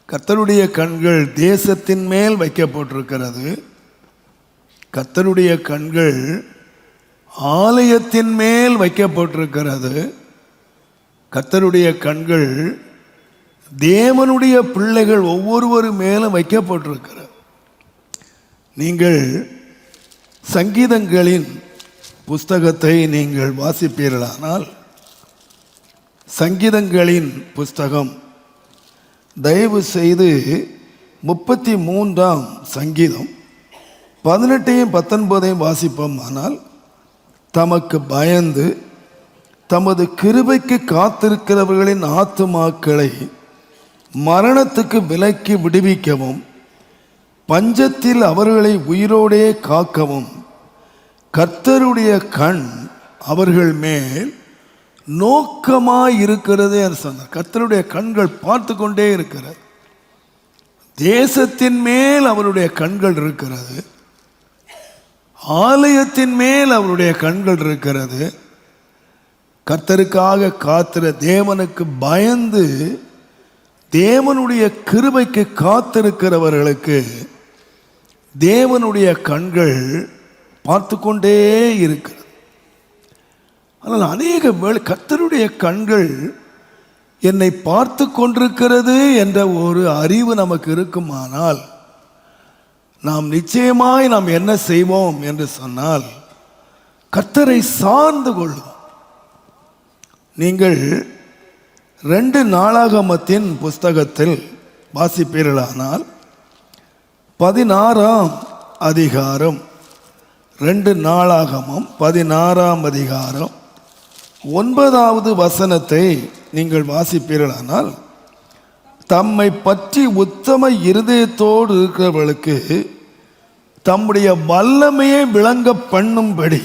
கர்த்தருடைய கண்கள் தேசத்தின் மேல் வைக்கப்பட்டிருக்கிறது. கர்த்தருடைய கண்கள் ஆலயத்தின் மேல் வைக்கப்பட்டிருக்கிறது. கர்த்தருடைய கண்கள் தேவனுடைய பிள்ளைகள் ஒவ்வொருவர் மேலும் வைக்கப்பட்டிருக்கிறது. நீங்கள் சங்கீதங்களின் புஸ்தகத்தை நீங்கள் வாசிப்பீர்களானால், சங்கீதங்களின் புஸ்தகம் தயவு செய்து 33ஆம் சங்கீதம் 18 19 வாசிப்போம். ஆனால் தமக்கு பயந்து தமது கிருபைக்கு காத்திருக்கிறவர்களின் ஆத்துமாக்களை மரணத்துக்கு விலக்கி விடுவிக்கவும், பஞ்சத்தில் அவர்களை உயிரோடே காக்கவும் கர்த்தருடைய கண் அவர்கள் மேல் நோக்கமாயிருக்கிறது என்று சொன்னார். கர்த்தருடைய கண்கள் பார்த்து கொண்டே இருக்கிறது. தேசத்தின் மேல் அவருடைய கண்கள் இருக்கிறது. ஆலயத்தின் மேல் அவருடைய கண்கள் இருக்கிறது. கர்த்தருக்காக காத்திர தேவனுக்கு பயந்து தேவனுடைய கிருபைக்கு காத்திருக்கிறவர்களுக்கு தேவனுடைய கண்கள் பார்த்து கொண்டே இருக்கிறது. ஆனால் அநேக வேளை கர்த்தருடைய கண்கள் என்னை பார்த்து கொண்டிருக்கிறது என்ற ஒரு அறிவு நமக்கு இருக்குமானால், நாம் நிச்சயமாய் நாம் என்ன செய்வோம் என்று சொன்னால், கர்த்தரை சார்ந்து கொள்வோம். நீங்கள் 2 நாளாகமத்தின் புஸ்தகத்தில் வாசிப்பீர்களானால் 16ஆம் அதிகாரம், 2 நாளாகமம் 16ஆம் அதிகாரம் 9வது வசனத்தை நீங்கள் வாசிப்பீர்களானால், தம்மை பற்றி உத்தம இருதயத்தோடு இருக்கிறவர்களுக்கு தம்முடைய வல்லமையை விளங்க பண்ணும்படி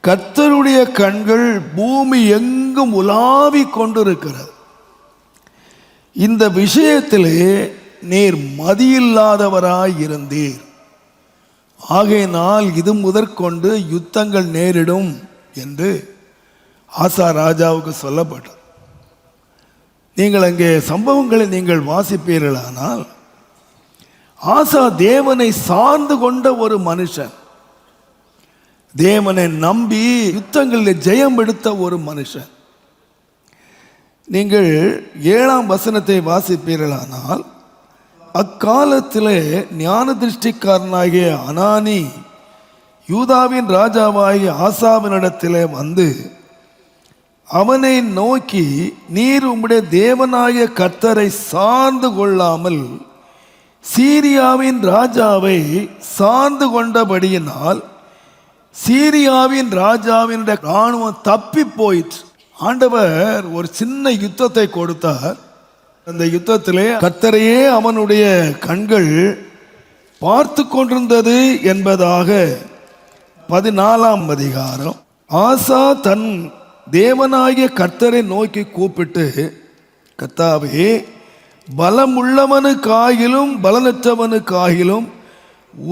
கர்த்தருடைய கண்கள் பூமி எங்கும் உலாவி கொண்டிருக்கிறது. இந்த விஷயத்திலே நீர் மதியில்லாதவராய் இருந்தீர், ஆகையினால் இது முதற்கொண்டு யுத்தங்கள் நேரிடும் என்று ஆசா ராஜாவுக்கு சொல்லப்பட்டது. நீங்கள் அங்கே சம்பவங்களை நீங்கள் வாசிப்பீர்களானால், ஆசா தேவனை சார்ந்து கொண்ட ஒரு மனுஷன், தேவனை நம்பி யுத்தங்களில் ஜெயம் எடுத்த ஒரு மனுஷன். நீங்கள் 7ஆம் வசனத்தை வாசிப்பீர்களானால், அக்காலத்திலே ஞான திருஷ்டிக்காரனாகிய அனானி யூதாவின் ராஜாவாகிய ஆசாவினிடத்திலே வந்து அவனை நோக்கி, நீர் உம்முடைய தேவனாகிய கர்த்தரை சார்ந்து கொள்ளாமல் சீரியாவின் ராஜாவை சார்ந்து கொண்டபடியினால் சீரியாவின் ராஜாவின் இராணுவம் தப்பி போயிற்று. ஆண்டவர் ஒரு சின்ன யுத்தத்தை கொடுத்தார். அந்த யுத்தத்திலே கர்த்தரையே அவனுடைய கண்கள் பார்த்து கொண்டிருந்தது என்பதாக 14ஆம் அதிகாரம். ஆசா தன் தேவனாகிய கர்த்தரை நோக்கி கூப்பிட்டு, கர்த்தாவே, பலமுள்ளவனுக்காகிலும் பலனற்றவனுக்காகிலும்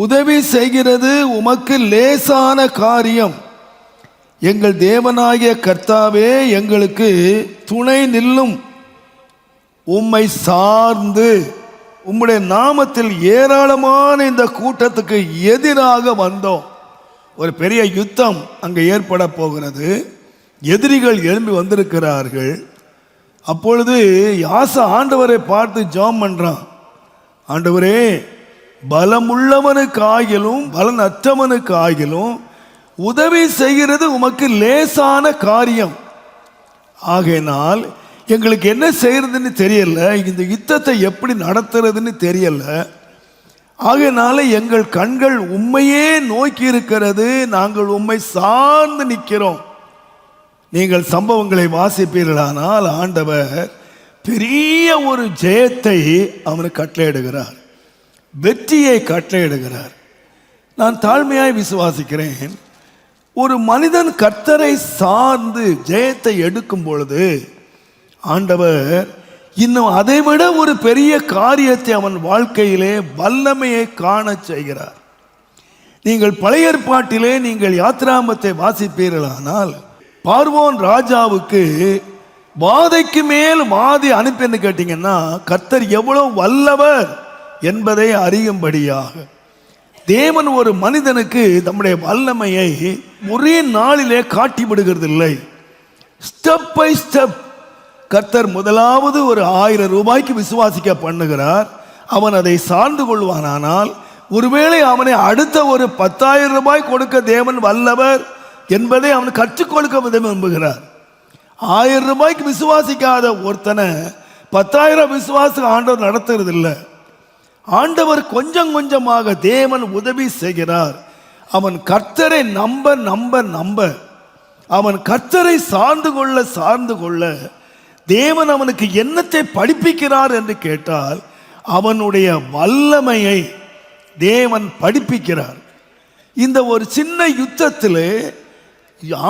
உதவி செய்கிறது உமக்கு லேசான காரியம். எங்கள் தேவனாகிய கர்த்தாவே, எங்களுக்கு துணை நில்லும். உம்மை சார்ந்து உம்முடைய நாமத்தில் ஏராளமான இந்த கூட்டத்துக்கு எதிராக வந்தோம். ஒரு பெரிய யுத்தம் அங்கே ஏற்பட போகிறது. எதிரிகள் எழும்பி வந்திருக்கிறார்கள். அப்பொழுது ஆசா ஆண்டவரை பார்த்து ஜெபம் பண்றான். ஆண்டவரே, பலமுள்ளவனுக்கு ஆகிலும் பலனற்றவனுக்கு ஆகிலும் உதவி செய்கிறது உமக்கு லேசான காரியம். ஆகையினால் எங்களுக்கு என்ன செய்யறதுன்னு தெரியல, இந்த யுத்தத்தை எப்படி நடத்துறதுன்னு தெரியல. ஆகையினால எங்கள் கண்கள் உம்மையே நோக்கி இருக்கிறது, நாங்கள் உம்மை சார்ந்து நிற்கிறோம். நீங்கள் சம்பவங்களை வாசிப்பீர்களானால், ஆண்டவர் பெரிய ஒரு ஜெயத்தை அவனுக்கு கட்டளையிடுகிறார், வெற்றியை கட்டளையிடுகிறார். நான் தாழ்மையாய் விசுவாசிக்கிறேன், ஒரு மனிதன் கர்த்தரை சார்ந்து ஜெயத்தை எடுக்கும் பொழுது ஆண்டவர் இன்னும் அதைவிட ஒரு பெரிய காரியத்தை அவன் வாழ்க்கையிலே வல்லமையை காண செய்கிறார். நீங்கள் பழைய ஏற்பாட்டிலே நீங்கள் யாத்திராமத்தை வாசிப்பீர்களானால், பார்வோன் ராஜாவுக்கு வாதைக்கு மேல் வாதி அனுப்பின்னு கேட்டீங்கன்னா கர்த்தர் எவ்வளவு வல்லவர் என்பதை அறியும்படியாக தேவன் ஒரு மனிதனுக்கு நம்முடைய வல்லமையை ஒரே நாளிலே காட்டி விடுகிறது இல்லை. ஸ்டெப் பை ஸ்டெப் கர்த்தர் முதலாவது ஒரு 1000 ரூபாய்க்கு விசுவாசிக்க பண்ணுகிறார். அவன் அதை சார்ந்து கொள்வானால் ஒருவேளை அவனை அடுத்த ஒரு 10,000 ரூபாய் கொடுக்க தேவன் வல்லவர் என்பதை அவன் கற்றுக் கொடுக்க விரும்புகிறார். 1000 ரூபாய்க்கு விசுவாசிக்காத ஒருத்தனை 10,000 விசுவாசம் ஆண்டவர் நடத்துறது இல்லை. ஆண்டவர் கொஞ்சம் கொஞ்சமாக தேவன் உதவி செய்கிறார். அவன் கர்த்தரை நம்ப நம்ப நம்ப அவன் கர்த்தரை சார்ந்து கொள்ள தேவன் அவனுக்கு என்னத்தை படிப்பிக்கிறார் என்று கேட்டால் அவனுடைய வல்லமையை தேவன் படிப்பிக்கிறார். இந்த ஒரு சின்ன யுத்தத்தில்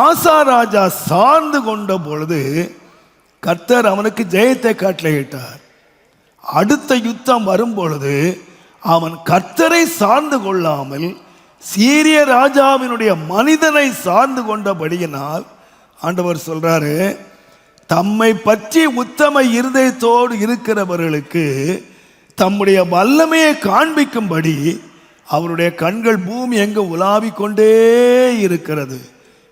ஆசா ராஜா சார்ந்து கொண்ட பொழுது கர்த்தர் அவனுக்கு ஜெயத்தை கட்டளையிட்டார். அடுத்த யுத்தம் வரும் பொழுது அவன் கர்த்தரை சார்ந்து கொள்ளாமல் சீரிய ராஜாவினுடைய மனிதனை சார்ந்து கொண்டபடியினால் ஆண்டவர் சொல்றாரு, தம்மை பற்றி உத்தம இருதயத்தோடு இருக்கிறவர்களுக்கு தம்முடைய வல்லமையை காண்பிக்கும்படி அவருடைய கண்கள் பூமி எங்க உலாவிக் கொண்டே இருக்கிறது.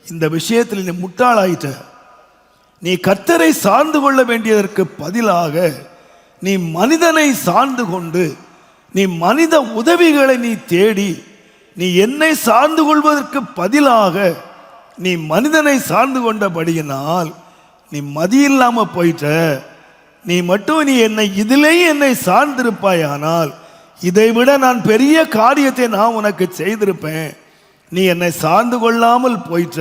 இந்த விஷயத்தில் நீ முட்டாளாயிட்ட. நீ கர்த்தரை சார்ந்து கொள்ள வேண்டியதற்கு பதிலாக நீ மனிதனை சார்ந்து கொண்டு நீ மனித உதவிகளை நீ தேடி நீ என்னை சார்ந்து கொள்வதற்கு பதிலாக நீ மனிதனை சார்ந்து கொண்டபடியினால் நீ மதியில்லாம போயிட்ட. நீ மட்டும் நீ இதிலேயே என்னை சார்ந்திருப்பாயானால் இதைவிட நான் பெரிய காரியத்தை நான் உனக்கு செய்திருப்பேன். நீ என்னை சார்ந்து கொள்ளாமல் போயிட்ட.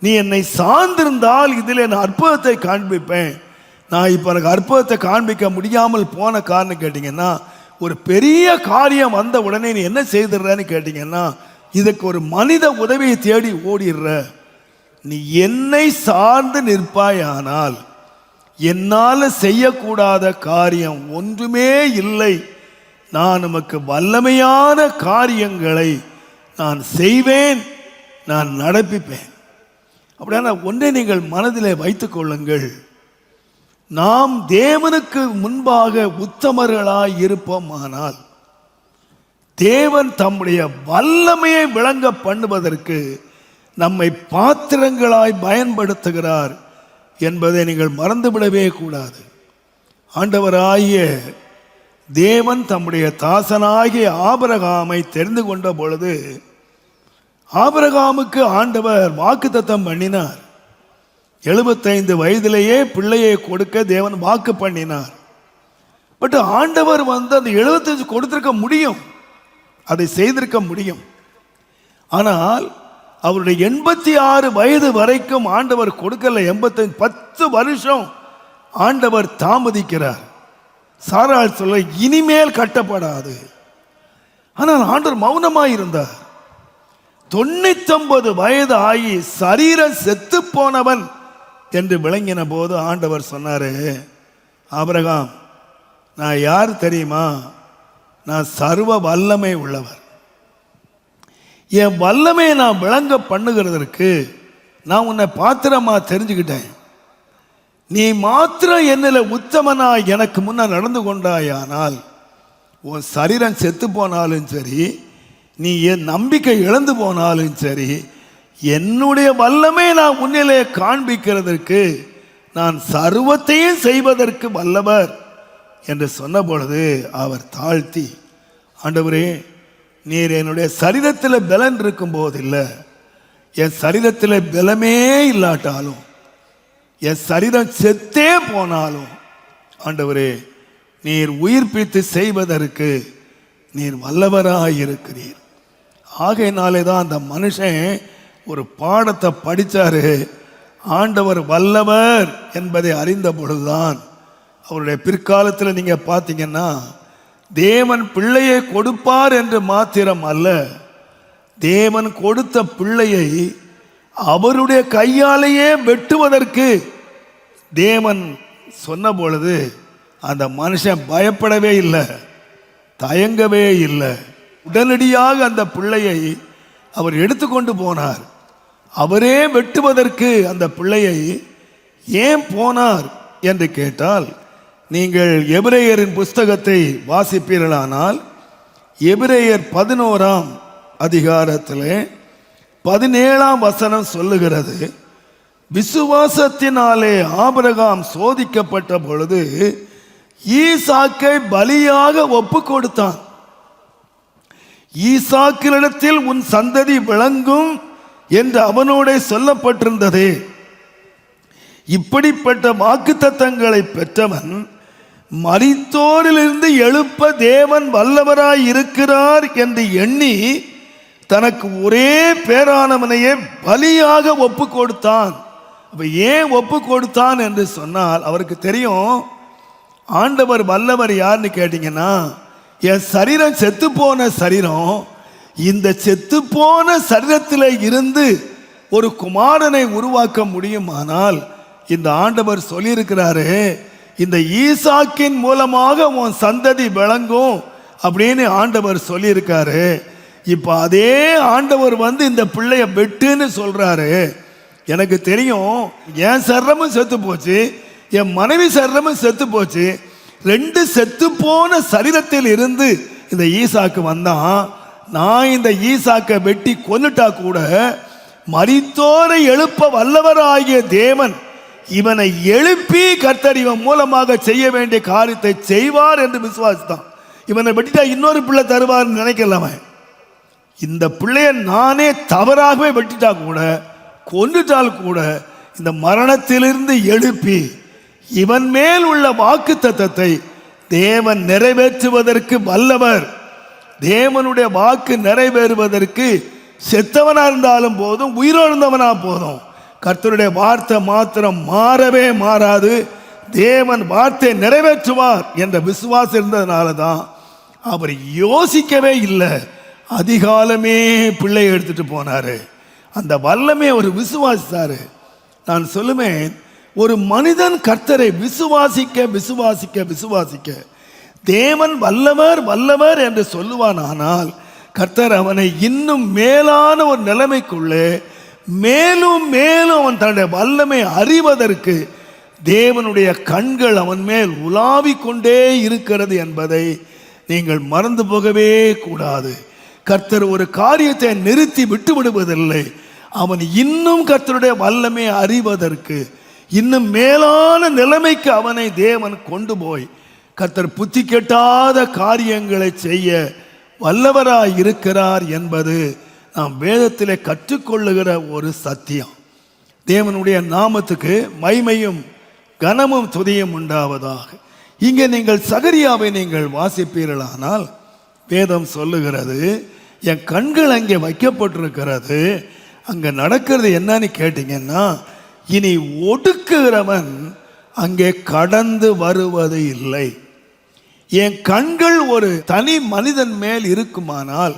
நீ என்னை சார்ந்திருந்தால் இதில் நான் அற்புதத்தை காண்பிப்பேன். நான் இப்போ எனக்கு அற்புதத்தை காண்பிக்க முடியாமல் போன காரணம் கேட்டிங்கன்னா, ஒரு பெரிய காரியம் வந்த உடனே நீ என்ன செய்திடுறன்னு கேட்டிங்கன்னா, இதுக்கு ஒரு மனித உதவியை தேடி ஓடிடுற. நீ என்னை சார்ந்து நிற்பாயானால் என்னால் செய்யக்கூடாத காரியம் ஒன்றுமே இல்லை. நான் நமக்கு வல்லமையான காரியங்களை நான் செய்வேன், நான் நடப்பிப்பேன். அப்படியான ஒன்றை நீங்கள் மனதிலே வைத்துக் கொள்ளுங்கள். நாம் தேவனுக்கு முன்பாக உத்தமர்களாய் இருப்போமானால் தேவன் தம்முடைய வல்லமையை விளங்க பண்ணுவதற்கு நம்மை பாத்திரங்களாய் பயன்படுத்துகிறார் என்பதை நீங்கள் மறந்துவிடவே கூடாது. ஆண்டவராகிய தேவன் தம்முடைய தாசனாகிய ஆபிரகாமை தெரிந்து கொண்ட பொழுது ஆபிரகாமுக்கு ஆண்டவர் வாக்குத்தத்தம் பண்ணினார். 75 வயதிலேயே பிள்ளையை கொடுக்க தேவன் வாக்கு பண்ணினார். பட் ஆண்டவர் அந்த 75 கொடுத்திருக்க முடியும், அதை செய்திருக்க முடியும். ஆனால் அவருடைய 86 வயது வரைக்கும் ஆண்டவர் கொடுக்கல. 85 10 வருஷம் ஆண்டவர் தாமதிக்கிறார். சாராள் சொல்ல இனிமேல் கட்டப்படாது. ஆனால் ஆண்டவர் மௌனமாய் இருந்தார். 99 வயது ஆகி சரீரம் செத்து போனவன் என்று விளங்கின போது ஆண்டவர் சொன்னாரு, ஆபிரகாம், நான் யார் தெரியுமா? நான் சர்வ வல்லமை உள்ளவர். என் வல்லமையை நான் விளங்க பண்ணுகிறதற்கு நான் உன்னை பாத்திரமா தெரிஞ்சுக்கிட்டேன். நீ மாத்திரம் என்னில் உத்தமனா எனக்கு முன்ன நடந்து கொண்டாயானால் உன் சரீரம் செத்து போனாலும் சரி, நீ என் நம்பிக்கை இழந்து போனாலும் சரி, என்னுடைய வல்லமை நான் முன்னிலே காண்பிக்கிறதற்கு நான் சர்வத்தையும் செய்வதற்கு வல்லவர் என்று சொன்ன பொழுது அவர் தாழ்த்தி, ஆண்டவரே, நீர் என்னுடைய சரீரத்தில் பலன் இருக்கும் போது இல்லை, என் சரீரத்தில் பலமே இல்லாட்டாலும், என் சரீரம் செத்தே போனாலும் ஆண்டவரே, நீர் உயிர்ப்பித்து செய்வதற்கு நீர் வல்லவராய் இருக்கிறீர். ஆகையினாலே தான் அந்த மனுஷன் ஒரு பாடத்தை படித்தாரு. ஆண்டவர் வல்லவர் என்பதை அறிந்த பொழுதுதான் அவருடைய பிற்காலத்தில் நீங்கள் பார்த்தீங்கன்னா, தேவன் பிள்ளையை கொடுப்பார் என்று மாத்திரம் அல்ல, தேவன் கொடுத்த பிள்ளையை அவருடைய கையாலேயே வெட்டுவதற்கு தேவன் சொன்ன பொழுது அந்த மனுஷன் பயப்படவே இல்லை, தயங்கவே இல்லை. உடனடியாக அந்த பிள்ளையை அவர் எடுத்துக்கொண்டு போனார். அவரே வெட்டுவதற்கு அந்த பிள்ளையை ஏன் போனார் என்று கேட்டால், நீங்கள் எபிரேயரின் புஸ்தகத்தை வாசிப்பீர்களானால் எபிரேயர் 11ஆம் அதிகாரத்திலே 17ஆம் வசனம் சொல்லுகிறது, விசுவாசத்தினாலே ஆபிரகாம் சோதிக்கப்பட்ட பொழுது ஈசாக்கை பலியாக ஒப்பு கொடுத்தான். ஈசாக்கினிடத்தில் உன் சந்ததி விளங்கும் என்று அவனோட சொல்லப்பட்டிருந்ததே. இப்படிப்பட்ட வாக்குத்தத்தங்களை பெற்றவன் மரித்தோரிலிருந்து எழுப்ப தேவன் வல்லவராய் இருக்கிறார் என்று எண்ணி தனக்கு ஒரே பேரானவனையே பலியாக ஒப்பு கொடுத்தான். அப்ப ஏன் ஒப்பு கொடுத்தான் என்று சொன்னால், அவருக்கு தெரியும் ஆண்டவர் வல்லவர் யாருன்னு கேட்டீங்கன்னா, என் சரீரம் செத்து போன சரீரம், இந்த செத்து போன சரீரத்தில் இருந்து ஒரு குமாரனை உருவாக்க முடியுமானால், இந்த ஆண்டவர் சொல்லியிருக்கிறாரு, இந்த ஈசாக்கின் மூலமாக உன் சந்ததி விளங்கும் அப்படின்னு ஆண்டவர் சொல்லியிருக்காரு. இப்ப அதே ஆண்டவர் இந்த பிள்ளைய வெட்டுன்னு சொல்றாரு. எனக்கு தெரியும், என் சரீரமும் செத்து போச்சு, என் மனைவி சரீரமும் செத்து போச்சு. 2 செத்து போன சரீரத்தில் இருந்து இந்த ஈசாக்கு வந்தான். நான் இந்த ஈசாக்கை வெட்டி கொன்னுட்டா கூட மரித்தோரை எழுப்ப வல்லவராகிய தேவன் இவனை எழுப்பி கர்த்தர் இவன் மூலமாக செய்ய வேண்டிய காரியத்தை செய்வார் என்று விசுவாசித்தான். இவனை வெட்டிட்டா இன்னொரு பிள்ளை தருவார் நினைக்கலாம. இந்த பிள்ளைய நானே தவறாகவே வெட்டிட்டா கூட, கொன்னுட்டால் கூட, இந்த மரணத்திலிருந்து எழுப்பி இவன் மேல் உள்ள வாக்குத்தத்தத்தை தேவன் நிறைவேற்றுவதற்கு வல்லவர். தேவனுடைய வாக்கு நிறைவேறுவதற்கு செத்தவனா இருந்தாலும் போதும், உயிரிழந்தவனா போதும், கர்த்தருடைய வார்த்தை மாத்திரம் மாறவே மாறாது. தேவன் வார்த்தை நிறைவேற்றுவார் என்ற விசுவாசம் இருந்ததுனால தான் அவர் யோசிக்கவே இல்லை, அதிகாலமே பிள்ளை எடுத்துட்டு போனாரு. அந்த வல்லமே ஒரு விசுவாசித்தாரு. நான் சொல்லுவேன், ஒரு மனிதன் கர்த்தரை விசுவாசிக்க விசுவாசிக்க விசுவாசிக்க தேவன் வல்லவர் வல்லவர் என்று சொல்லுவான். ஆனால் கர்த்தர் அவனை இன்னும் மேலான ஒரு நிலைமைக்குள்ளே மேலும் மேலும் அவன் தன்னுடைய வல்லமை அறிவதற்கு தேவனுடைய கண்கள் அவன் மேல் உலாவிக் கொண்டே இருக்கிறது என்பதை நீங்கள் மறந்து போகவே கூடாது. கர்த்தர் ஒரு காரியத்தை நிறுத்தி விட்டு விடுவதில்லை. அவன் இன்னும் கர்த்தருடைய வல்லமை அறிவதற்கு இன்னும் மேலான நிலைமைக்கு அவனை தேவன் கொண்டு போய் கர்த்தர் புத்தி கெட்டாத காரியங்களை செய்ய வல்லவராய் இருக்கிறார் என்பது நாம் வேதத்திலே கற்றுக்கொள்ளுகிற ஒரு சத்தியம். தேவனுடைய நாமத்துக்கு மகிமையும் கனமும் துதியும் உண்டாவதாக. இங்கே நீங்கள் சகரியாவை நீங்கள் வாசிப்பீர்களானால் வேதம் சொல்லுகிறது, என் கண்கள் அங்கே வைக்கப்பட்டிருக்கிறது. அங்கே நடக்கிறது என்னன்னு கேட்டீங்கன்னா, இனி ஒடுக்குகிறவன் அங்கே கடந்து வருவது இல்லை. என் கண்கள் ஒரு தனி மனிதன் மேல் இருக்குமானால்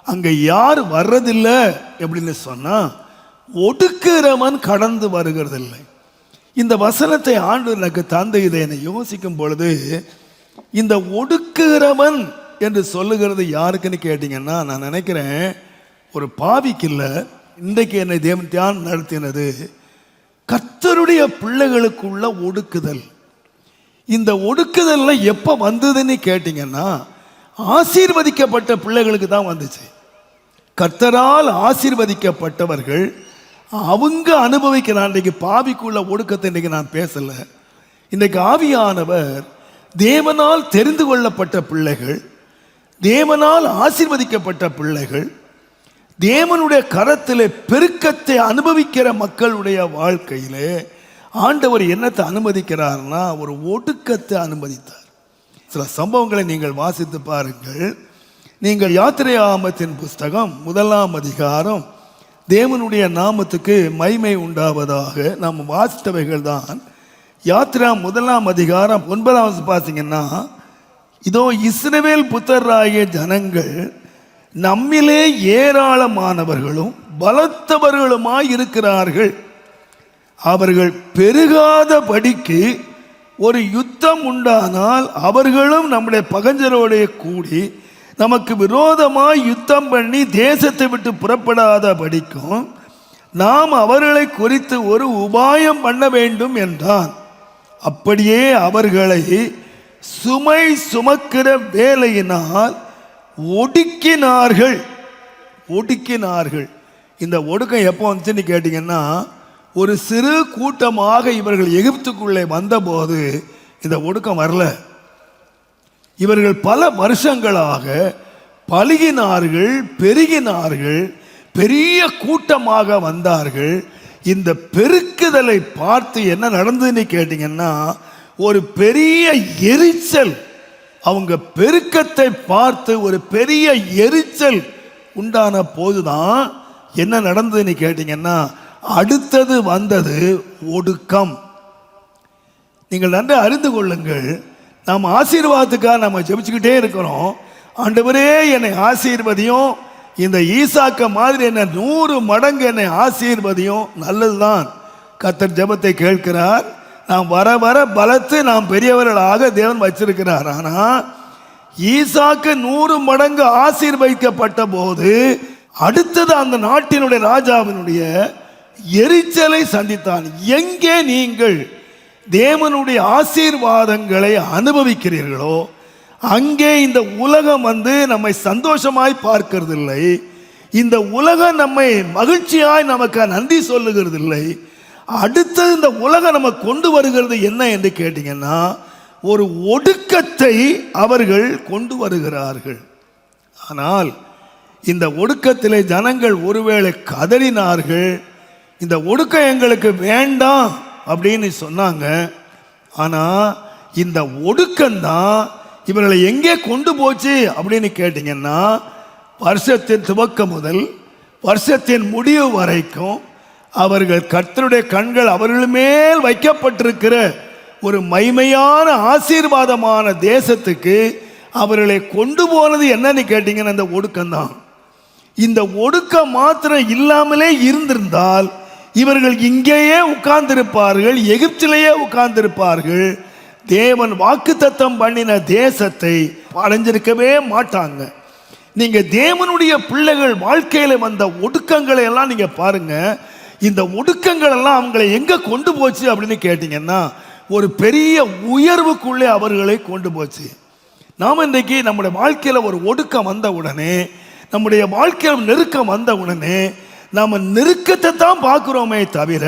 அங்கே யார் வர்றதில்லை எப்படின்னு சொன்னா, ஒடுக்குகிறவன் கடந்து வருகிறதில்லை. இந்த வசனத்தை ஆண்டு எனக்கு தந்த இதை என்னை யோசிக்கும் பொழுது, இந்த ஒடுக்குகிறவன் என்று சொல்லுகிறது யாருக்குன்னு கேட்டீங்கன்னா, நான் நினைக்கிறேன் ஒரு பாவிக்கு இல்லை. இன்றைக்கு என்னை தேவன் தியானம் நடத்தினது கர்த்தருடைய பிள்ளைகளுக்குள்ள ஒடுக்குதல். இந்த ஒடுக்குதல்ல எப்போ வந்ததுன்னு கேட்டீங்கன்னா, ஆசீர்வதிக்கப்பட்ட பிள்ளைகளுக்கு தான் வந்துச்சு. கர்த்தரால் ஆசீர்வதிக்கப்பட்டவர்கள் அவங்க அனுபவிக்கிறான். இன்றைக்கு பாவிக்குள்ள ஒடுக்கத்தை இன்றைக்கு நான் பேசலை. இன்றைக்கு ஆவியானவர் தேவனால் தெரிந்து கொள்ளப்பட்ட பிள்ளைகள், தேவனால் ஆசீர்வதிக்கப்பட்ட பிள்ளைகள், தேவனுடைய கரத்திலே பெருக்கத்தை அனுபவிக்கிற மக்களுடைய வாழ்க்கையிலே ஆண்டவர் என்னத்தை அனுமதிக்கிறார்னா, ஒரு ஒடுக்கத்தை அனுமதித்தார். சில சம்பவங்களை நீங்கள் வாசித்து பாருங்கள். நீங்கள் யாத்திரையாகமத்தின் புஸ்தகம் 1ஆம் அதிகாரம், தேவனுடைய நாமத்துக்கு மகிமை உண்டாவதாக நாம் வாசித்தவைகள் தான். யாத்திரா 1ஆம் அதிகாரம் 9ஆம் பார்த்தீங்கன்னா, இதோ இஸ்ரவேல் புத்தராகிய ஜனங்கள் நம்மிலே ஏராளமானவர்களும் பலத்தவர்களுமாய் இருக்கிறார்கள். அவர்கள் பெருகாதபடிக்கு ஒரு யுத்தம் உண்டானால் அவர்களும் நம்முடைய பகைஞரோட கூடி நமக்கு விரோதமாய் யுத்தம் பண்ணி தேசத்தை விட்டு புறப்படாத படிக்கும் நாம் அவர்களை குறித்து ஒரு உபாயம் பண்ண வேண்டும் என்றான். அப்படியே அவர்களை சுமை சுமக்கிற வேலையினால் ஒடுக்கினார்கள். இந்த ஒடுக்கம் எப்போ வந்துச்சுன்னு கேட்டீங்கன்னா, ஒரு சிறு கூட்டமாக இவர்கள் எகிப்துக்குள்ளே வந்தபோது இந்த ஒடுக்கம் வரல. இவர்கள் பல வருஷங்களாக பலுகினார்கள், பெருகினார்கள், பெரிய கூட்டமாக வந்தார்கள். இந்த பெருக்குதலை பார்த்து என்ன நடந்ததுன்னு கேட்டீங்கன்னா, ஒரு பெரிய எரிச்சல், அவங்க பெருக்கத்தை பார்த்து ஒரு பெரிய எரிச்சல் உண்டான போதுதான் என்ன நடந்ததுன்னு கேட்டீங்கன்னா, அடுத்தது வந்தது ஒடுக்கம். நீங்கள் நன்றாக அறிந்து கொள்ளுங்கள், நாம் ஆசீர்வாதத்துக்காக நம்ம ஜெபிச்சுக்கிட்டே இருக்கிறோம். ஆண்டவரே என்னை ஆசீர்வதியும், இந்த ஈசாக்க மாதிரி என்னை 100 மடங்கு என்னை ஆசீர்வதியும். நல்லதுதான், கர்த்தர் ஜெபத்தை கேட்கிறார். நாம் வர வர பலத்து நாம் பெரியவர்களாக தேவன் வச்சிருக்கிறார். ஆனால் ஈசாக்கு 100 மடங்கு ஆசீர்வதிக்கப்பட்ட போது அடுத்தது அந்த நாட்டினுடைய ராஜாவினுடைய எரிச்சலை சந்தித்தான். எங்கே நீங்கள் தேவனுடைய ஆசீர்வாதங்களை அனுபவிக்கிறீர்களோ அங்கே இந்த உலகம் நம்மை சந்தோஷமாய் பார்க்கிறதில்லை. இந்த உலகம் நம்மை மகிழ்ச்சியாய் நமக்கு நன்றி சொல்லுகிறதில்லை. அடுத்தது இந்த உலகம் நம்ம கொண்டு வருகிறது என்ன என்று கேட்டீங்கன்னா, ஒரு ஒடுக்கத்தை அவர்கள் கொண்டு வருகிறார்கள். ஆனால் இந்த ஒடுக்கத்திலே ஜனங்கள் ஒருவேளை கதறினார்கள், இந்த ஒடுக்கம் எங்களுக்கு வேண்டாம் அப்படின்னு சொன்னாங்க. ஆனால் இந்த ஒடுக்கம்தான் இவர்களை எங்கே கொண்டு போச்சு அப்படின்னு கேட்டிங்கன்னா, வருஷத்தின் துவக்கம் முதல் வருஷத்தின் முடிவு வரைக்கும் அவர்கள் கர்த்தருடைய கண்கள் அவர்கள் மேல் வைக்கப்பட்டிருக்கிற ஒரு மைமையான ஆசீர்வாதமான தேசத்துக்கு அவர்களை கொண்டு போனது என்னன்னு கேட்டீங்கன்னா, அந்த ஒடுக்கம்தான். இந்த ஒடுக்கம் மாத்திரம் இல்லாமலே இருந்திருந்தால் இவர்கள் இங்கேயே உட்கார்ந்திருப்பார்கள், எகிப்திலேயே உட்கார்ந்திருப்பார்கள். தேவன் வாக்குத்தத்தம் பண்ணின தேசத்தை அடைஞ்சிருக்கவே மாட்டாங்க. நீங்க தேவனுடைய பிள்ளைகள் வாழ்க்கையில வந்த ஒடுக்கங்களை எல்லாம் நீங்க பாருங்க. இந்த ஒடுக்கங்கள் எல்லாம் அவங்களை எங்க கொண்டு போச்சு அப்படின்னு கேட்டீங்கன்னா, ஒரு பெரிய உயர்வுக்குள்ளே அவர்களை கொண்டு போச்சு. நாம் இன்றைக்கு நம்முடைய வாழ்க்கையில் ஒரு ஒடுக்கம் வந்த உடனே, நம்முடைய வாழ்க்கையில் நெருக்கம் வந்த உடனே நாம் நெருக்கத்தை தான் பார்க்குறோமே தவிர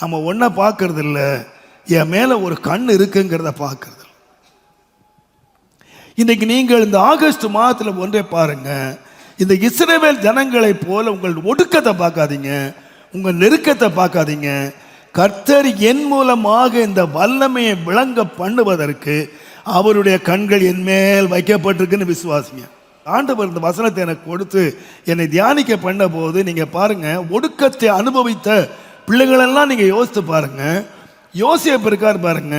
நம்ம ஒன்றை பார்க்கறது இல்லை, என் மேலே ஒரு கண் இருக்குங்கிறத பார்க்கறது. இன்றைக்கு நீங்கள் இந்த ஆகஸ்ட் மாதத்தில் ஒன்றை பாருங்க, இந்த இஸ்ரவேல் ஜனங்களை போல உங்கள் ஒடுக்கத்தை பார்க்காதீங்க, உங்கள் நெருக்கத்தை பார்க்காதீங்க. கர்த்தர் என் மூலமாக இந்த வல்லமையை விளங்க பண்ணுவதற்கு அவருடைய கண்கள் என் மேல் வைக்கப்பட்டிருக்குன்னு விசுவாசிங்க. ஆண்டவர் இந்த வசனத்தை எனக்கு கொடுத்து என்னை தியானிக்க பண்ண போது நீங்கள் பாருங்க, ஒடுக்கத்தை அனுபவித்த பிள்ளைகளெல்லாம் நீங்கள் யோசித்து பாருங்க. யோசேப்பு இருக்கார் பாருங்க,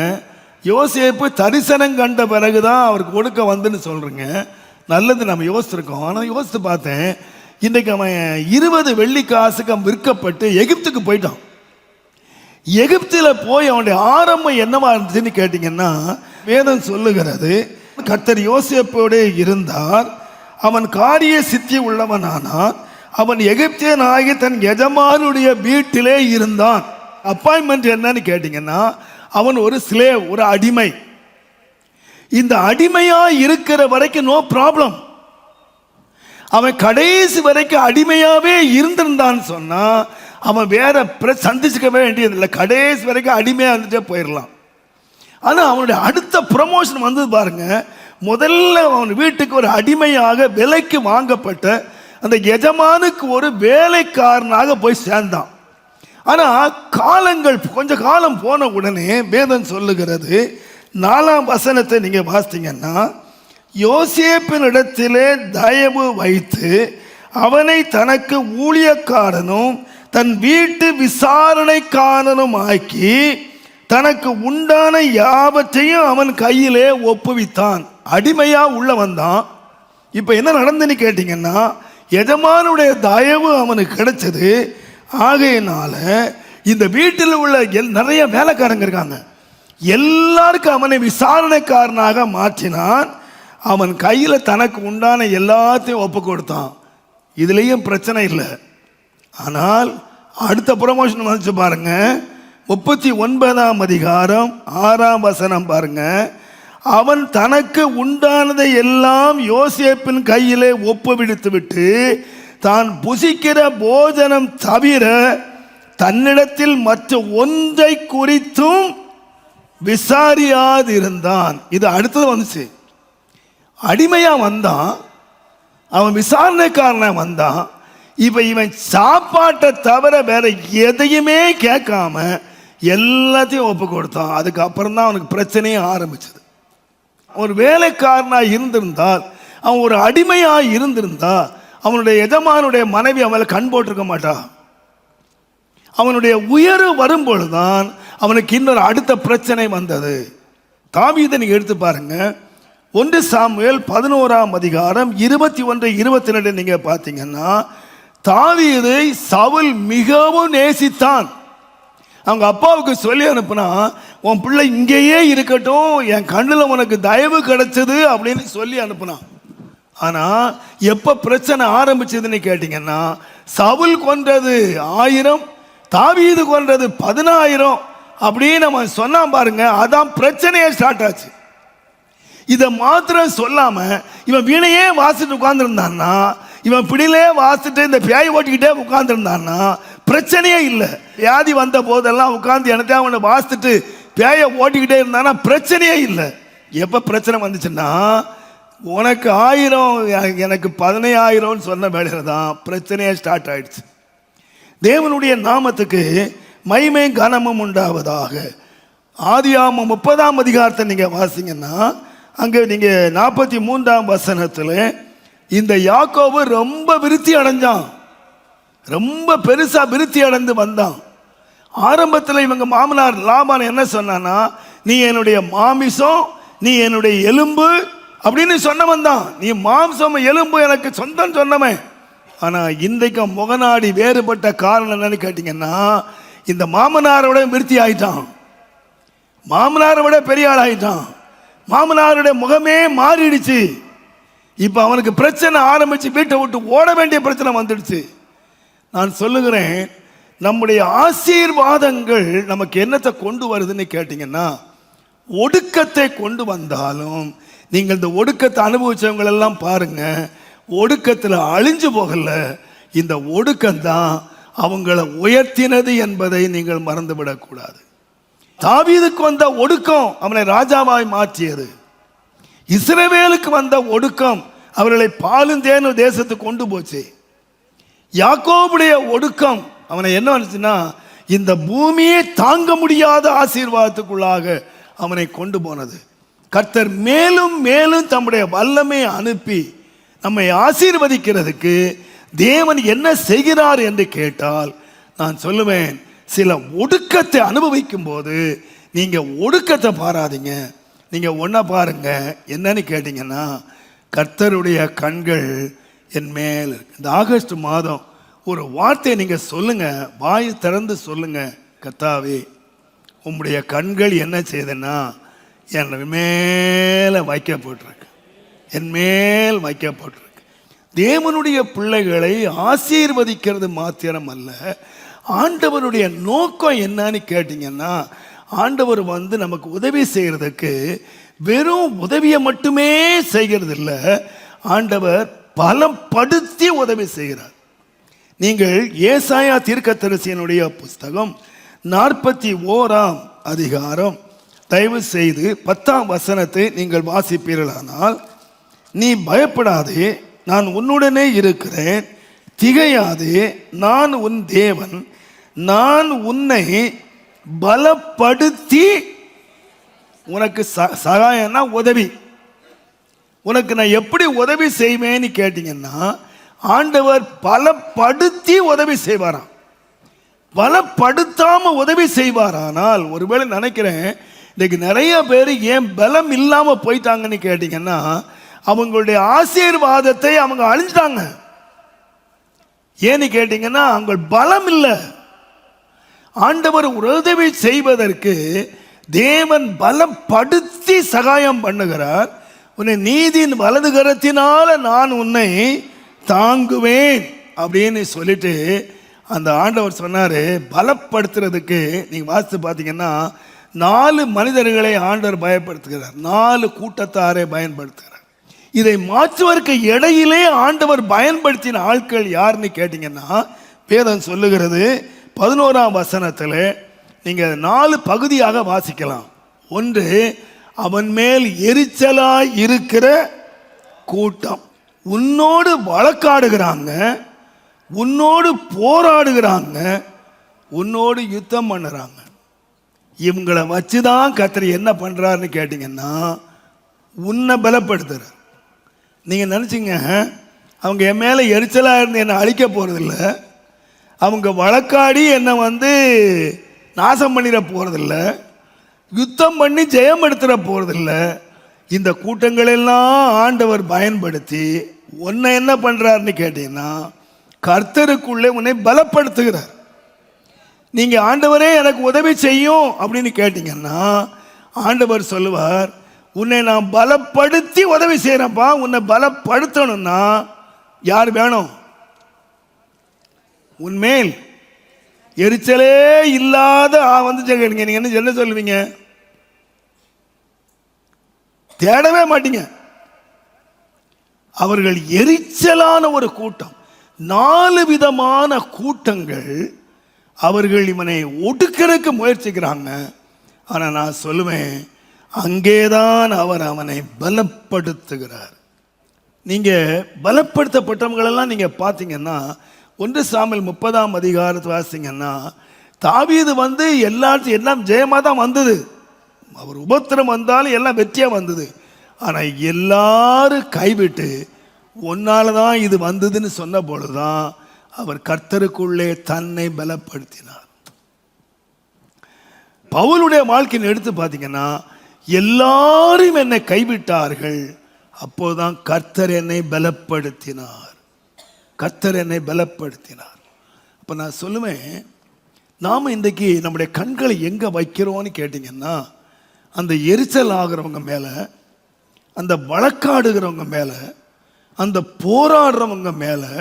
யோசேப்பு தரிசனம் கண்ட பிறகுதான் அவருக்கு ஒடுக்கம் வந்துன்னு சொல்றீங்க. நல்லது, நம்ம யோசிச்சிருக்கோம். ஆனால் யோசித்து பார்த்தேன், இன்றைக்கு அவன் 20 வெள்ளி காசுக்கு அவன் விற்கப்பட்டு எகிப்துக்கு போயிட்டான். எகிப்தில் போய் அவனுடைய ஆரம்பம் என்னவா இருந்துச்சுன்னு கேட்டிங்கன்னா, வேதம் சொல்லுகிறது, கர்த்தர் யோசேப்போடே இருந்தார், அவன் காரிய சித்தி உள்ளவனானான், அவன் எகிப்தியன் ஆகி தன் எஜமானுடைய வீட்டிலே இருந்தான். அப்பாயின்மெண்ட் என்னன்னு கேட்டிங்கன்னா, அவன் ஒரு ஸ்லேவ், ஒரு அடிமை. இந்த அடிமையா இருக்கிற வரைக்கும் நோ ப்ராப்ளம். அவன் கடைசி வரைக்கும் அடிமையாவே இருந்திருந்தான்னு சொன்னா அவன் வேற சந்திச்சுக்க வேண்டியதில்லை, கடைசி வரைக்கும் அடிமையா இருந்துட்டே போயிடலாம். ஆனா அவனுடைய அடுத்த ப்ரமோஷன் வந்தது பாருங்க. முதல்ல அவன் வீட்டுக்கு ஒரு அடிமையாக விலைக்கு வாங்கப்பட்ட அந்த எஜமானுக்கு ஒரு வேலைக்காரனாக போய் சேர்ந்தான். ஆனா காலங்கள் கொஞ்ச காலம் போன உடனே வேதம் சொல்லுகிறது, 4ஆம் வசனத்தை நீங்க வாசித்தீங்கன்னா, யோசேப்பினிடத்திலே தயவு வைத்து அவனை தனக்கு ஊழியக்காரனும் தன் வீட்டு விசாரணைக்காரனும் ஆக்கி தனக்கு உண்டான யாவற்றையும் அவன் கையிலே ஒப்புவித்தான். அடிமையா உள்ள வந்தான். இப்ப என்ன நடந்துன்னு கேட்டீங்கன்னா, எஜமானுடைய தயவு அவனுக்கு கிடைச்சது. ஆகையினால இந்த வீட்டில் உள்ள நிறைய வேலைக்காரங்க இருக்காங்க, எல்லாருக்கும் அவனை விசாரணைக்காரனாக மாற்றினான். அவன் கையில தனக்கு உண்டான எல்லாத்தையும் ஒப்பு கொடுத்தான். இதுலேயும் பிரச்சனை இல்லை. ஆனால் அடுத்த ப்ரமோஷன் வந்துச்சு பாருங்க. 39ஆம் அதிகாரம் 6ஆம் வசனம் பாருங்க. அவன் தனக்கு உண்டானதை எல்லாம் யோசேப்பின் கையிலே ஒப்புவிடுத்து விட்டு தான் புசிக்கிற போஜனம் தவிர தன்னிடத்தில் மற்ற ஒன்றை குறித்தும் விசாரியாதிருந்தான். இது அடுத்தது வந்துச்சு. அடிமையா வந்தான், அவன் விசாரணைக்காரனா வந்தான். இப்ப இவன் சாப்பாட்டை தவிர வேற எதையுமே கேட்காம எல்லாத்தையும் ஒப்பு கொடுத்தான். அதுக்கப்புறம் தான் அவனுக்கு பிரச்சனையே ஆரம்பிச்சது. ஒரு வேலைக்காரனா இருந்திருந்தால், அவன் ஒரு அடிமையா இருந்தா, அவனுடைய எஜமானுடைய மனைவி அவளை கண் போட்டிருக்க மாட்டா. அவனுடைய உயர்வு வரும்பொழுதுதான் அவனுக்கு இன்னொரு அடுத்த பிரச்சனை வந்தது. தாவீதை நீங்க எடுத்து பாருங்க. 1 சாமுவேல் 11ஆம் அதிகாரம் 21, 22 நீங்க பார்த்தீங்கன்னா, தாவீதை சவுல் மிகவும் நேசித்தான். அவங்க அப்பாவுக்கு சொல்லி அனுப்புனா, உன் பிள்ளை இங்கேயே இருக்கட்டும், என் கண்ணில் உனக்கு தயவு கிடைச்சது அப்படின்னு சொல்லி அனுப்புனான். ஆனா எப்ப பிரச்சனை ஆரம்பிச்சதுன்னு கேட்டீங்கன்னா, சவுல் கொன்றது 1000, தாவீது கொன்றது 10000 அப்படின்னு அவன் சொன்னான் பாருங்க. அதான் பிரச்சனையே ஸ்டார்ட் ஆச்சு. இதை மாத்திரம் சொல்லாம இவன் வீணையே வாசிட்டு உட்கார்ந்துருந்தான்னா, இவன் பிடிலே வாசிட்டு இந்த பேய் ஓட்டிக்கிட்டே உட்கார்ந்துருந்தான்னா பிரச்சனையே இல்லை. வியாதி வந்த போதெல்லாம் உட்கார்ந்து எனக்கு அவனை வாசிட்டு பேயை ஓட்டிக்கிட்டே இருந்தானா பிரச்சனையே இல்லை. எப்ப பிரச்சனை வந்துச்சுன்னா, உனக்கு 1000 எனக்கு 15000 சொன்ன வேலையில தான் பிரச்சனையே ஸ்டார்ட் ஆயிடுச்சு. தேவனுடைய நாமத்துக்கு மகிமை கனமும் உண்டாவதாக. ஆதியாகமம் 30ஆம் அதிகாரத்தை நீங்க வாசிங்கன்னா, அங்க நீங்க 43ஆம் வசனத்துல இந்த யாக்கோபு ரொம்ப விருத்தி அடைஞ்சான், ரொம்ப பெருசா விருத்தி அடைந்து வந்தான். ஆரம்பத்தில் இவங்க மாமனார் லாபான் என்ன சொன்னான்னா, நீ என்னுடைய மாமிசம், நீ என்னுடைய எலும்பு அப்படின்னு சொன்னவன் தான். நீ மாம்சம் எலும்பு எனக்கு சொந்தம் சொன்னவன். ஆனா இன்றைக்கு முகநாடி வேறுபட்ட காரணம் என்னன்னு கேட்டீங்கன்னா, இந்த மாமனாரோட விருத்தி ஆயிட்டான், மாமனாரை விட பெரிய ஆள் ஆயிட்டான், மாமனாருடைய முகமே மாறிடுச்சு. இப்ப அவனுக்கு பிரச்சனை ஆரம்பிச்சு வீட்டை விட்டு ஓட வேண்டிய பிரச்சனை வந்துடுச்சு. நான் சொல்லுகிறேன், நம்முடைய ஆசீர்வாதங்கள் நமக்கு என்னத்தை கொண்டு வருதுன்னு கேட்டீங்கன்னா, ஒடுக்கத்தை கொண்டு வந்தாலும் நீங்கள் இந்த ஒடுக்கத்தை அனுபவிச்சவங்க எல்லாம் பாருங்க, ஒடுக்கத்தில் அழிஞ்சு போகல. இந்த ஒடுக்கம் தான் அவங்களை உயர்த்தினது என்பதை நீங்கள் மறந்துவிடக்கூடாது. தாவீதுக்கு வந்த ஒடுக்கம் அவனை ராஜாவாய் மாற்றியது. இஸ்ரவேலுக்கு வந்த ஒடுக்கம் அவர்களை பாலும் தேனும் தேசத்துக்கு கொண்டு போச்சு. யாக்கோபுடைய ஒடுக்கம் அவனை என்ன வந்துச்சுன்னா, இந்த பூமியை தாங்க முடியாத ஆசீர்வாதத்துக்குள்ளாக அவனை கொண்டு போனது. கர்த்தர் மேலும் மேலும் தம்முடைய வல்லமை அனுப்பி நம்மை ஆசீர்வதிக்கிறதுக்கு தேவன் என்ன செய்கிறார் என்று கேட்டால், நான் சொல்லுவேன், சில ஒடுக்கத்தை அனுபவிக்கும் போது நீங்க ஒடுக்கத்தை பாராதீங்க, நீங்க ஒன்ன பாருங்க. என்னன்னு கேட்டீங்கன்னா, கர்த்தருடைய கண்கள் என் மேல். இந்த ஆகஸ்ட் மாதம் ஒரு வார்த்தையை நீங்க சொல்லுங்க, வாய் திறந்து சொல்லுங்க, கர்த்தாவே உம்முடைய கண்கள் என்ன செய்தன்னா என் மேல வைக்கப்பட்டிருக்கு, என் மேல் வைக்கப்பட்டிருக்கு. தேவனுடைய பிள்ளைகளை ஆசீர்வதிக்கிறது மாத்திரம் அல்ல, ஆண்டவருடைய நோக்கம் என்னன்னு கேட்டீங்கன்னா, ஆண்டவர் நமக்கு உதவி செய்யறதுக்கு வெறும் உதவியை மட்டுமே செய்கிறது இல்லை, ஆண்டவர் பலப்படுத்தி உதவி செய்கிறார். நீங்கள் ஏசாயா தீர்க்கதரிசியினுடைய புஸ்தகம் 41ஆம் அதிகாரம் தயவு செய்து 10ஆம் வசனத்தை நீங்கள் வாசிப்பீர்களானால், நீ பயப்படாதே, நான் உன்னுடனே இருக்கிறேன், திகையாதே, நான் உன் தேவன், நான் உன்னை பலப்படுத்தி உனக்கு சகாயம்னா உதவி, உனக்கு நான் எப்படி உதவி செய்வேன்னு கேட்டீங்கன்னா, ஆண்டவர் பலப்படுத்தி உதவி செய்வாராம். பலப்படுத்தாம உதவி செய்வாரானால், ஒருவேளை நினைக்கிறேன் இன்னைக்கு நிறைய பேர் ஏன் பலம் இல்லாம போயிட்டாங்கன்னு கேட்டீங்கன்னா, அவங்களுடைய ஆசீர்வாதத்தை அவங்க அழிஞ்சிட்டாங்க. ஏன்னு கேட்டீங்கன்னா, அவங்க பலம் இல்லை. ஆண்டவர் உதவி செய்வதற்கு தேவன் பலப்படுத்தி சகாயம் பண்ணுகிறார். உன்னை நீதியின் வலது கரத்தினால நான் உன்னை தாங்குவேன் அப்படின்னு சொல்லிட்டு அந்த ஆண்டவர் சொன்னார், பலப்படுத்துறதுக்கு நீங்கள் வாசித்து பார்த்தீங்கன்னா 4 மனிதர்களை ஆண்டவர் பயன்படுத்துகிறார், 4 கூட்டத்தாரை பயன்படுத்துகிறார். இதை மாற்றுவதற்கு இடையிலே ஆண்டவர் பயன்படுத்தின ஆட்கள் யாருன்னு கேட்டீங்கன்னா, வேதம் சொல்லுகிறது 11ஆம் வசனத்தில் நீங்கள் 4 பகுதியாக வாசிக்கலாம். ஒன்று, அவன் மேல் எரிச்சலாய் இருக்கிற கூட்டம். உன்னோடு வழக்காடுகிறாங்க, உன்னோடு போராடுகிறாங்க, உன்னோடு யுத்தம் பண்ணுறாங்க. இவங்களை வச்சுதான் கர்த்தர் என்ன பண்ணுறாருன்னு கேட்டிங்கன்னா, உன்னை பலப்படுத்துறார். நீங்கள் நினச்சிங்க அவங்க என் மேலே எரிச்சலாக இருந்து என்னை அழிக்க போகிறதில்ல, அவங்க வழக்காடி என்னை நாசம் பண்ணிட போகிறதில்ல, யுத்தம் பண்ணி ஜெயம் எடுத்துட போகிறதில்ல. இந்த கூட்டங்களெல்லாம் ஆண்டவர் பயன்படுத்தி உன்னை என்ன பண்ணுறாருன்னு கேட்டீங்கன்னா, கர்த்தருக்குள்ளே உன்னை பலப்படுத்துகிறார். நீங்கள் ஆண்டவரே எனக்கு உதவி செய்யும் அப்படின்னு கேட்டீங்கன்னா, ஆண்டவர் சொல்லுவார், உன்னை நான் பலப்படுத்தி உதவி செய்கிறேன்ப்பா. உன்னை பலப்படுத்தணும்னா யார் வேணும்? உன்மேல் எரிச்சலே இல்லாத கேட்குறீங்க. நீங்கள் என்ன சொல்லுவீங்க? தேடவே மாட்டீங்க. அவர்கள் எரிச்சலான ஒரு கூட்டம், 4 விதமான கூட்டங்கள் அவர்கள் இவனை ஒடுக்கிறதுக்கு முயற்சிக்கிறாங்க. ஆனால் நான் சொல்லுவேன், அங்கேதான் அவர் அவனை பலப்படுத்துகிறார். நீங்கள் பலப்படுத்தப்பட்டவங்களெல்லாம் நீங்கள் பார்த்தீங்கன்னா, 1 சாமுவேல் 30ஆம் அதிகாரத்தை வாசிங்கன்னா, தாவீது எல்லாம் ஜெயமாக தான் வந்தது. அவர் உபத்திரம் வந்தாலும் எல்லாம் வெற்றியாக வந்தது. ஆனால் எல்லாரும் கைவிட்டு ஒன்னால தான் இது வந்ததுன்னு சொன்ன பொழுதுதான் அவர் கர்த்தருக்குள்ளே தன்னை பலப்படுத்தினார். பவுலுடைய வாழ்க்கையை எடுத்து பார்த்தீங்கன்னா, எல்லாரும் என்னை கைவிட்டார்கள், அப்போதான் கர்த்தர் என்னை பலப்படுத்தினார். கர்த்தர் என்னை பலப்படுத்தினார். அப்போ நான் சொல்லுவேன், நாம் இன்றைக்கு நம்முடைய கண்களை எங்கே வைக்கிறோன்னு கேட்டிங்கன்னா, அந்த எரிச்சல் ஆகிறவங்க மேலே, அந்த வழக்காடுகிறவங்க மேலே, அந்த போராடுறவங்க மேலே,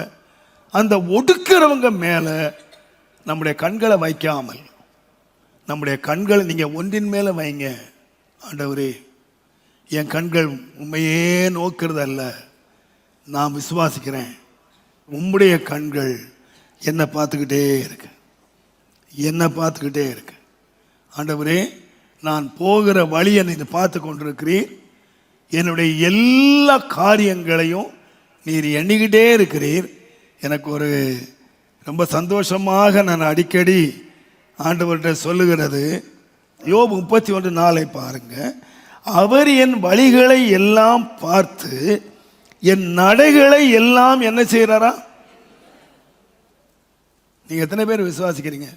அந்த ஒடுக்கிறவங்க மேலே நம்முடைய கண்களை வைக்காமல் நம்முடைய கண்களை நீங்கள் ஒன்றின் மேலே வைங்க. ஆண்டவரே, என் கண்கள் உண்மையே நோக்கிறதல்ல, நான் விசுவாசிக்கிறேன் உம்முடைய கண்கள் என்னை பார்த்துக்கிட்டே இருக்கு, என்னை பார்த்துக்கிட்டே இருக்கு. ஆண்டவரே, நான் போகிற வழியை நீர் பார்த்து கொண்டிருக்கிறீர், என்னுடைய எல்லா காரியங்களையும் நீர் எண்ணிக்கிட்டே இருக்கிறீர். எனக்கு ஒரு ரொம்ப சந்தோஷமாக நான் அடிக்கடி ஆண்டவர்கிட்ட சொல்லுகிறது, யோபு 31:4 பாருங்க. அவர் என் வழிகளை எல்லாம் பார்த்து என் நடைகளை எல்லாம் என்ன செய்கிறாரா? நீங்க எத்தனை பேர் விசுவாசிக்கிறீங்க?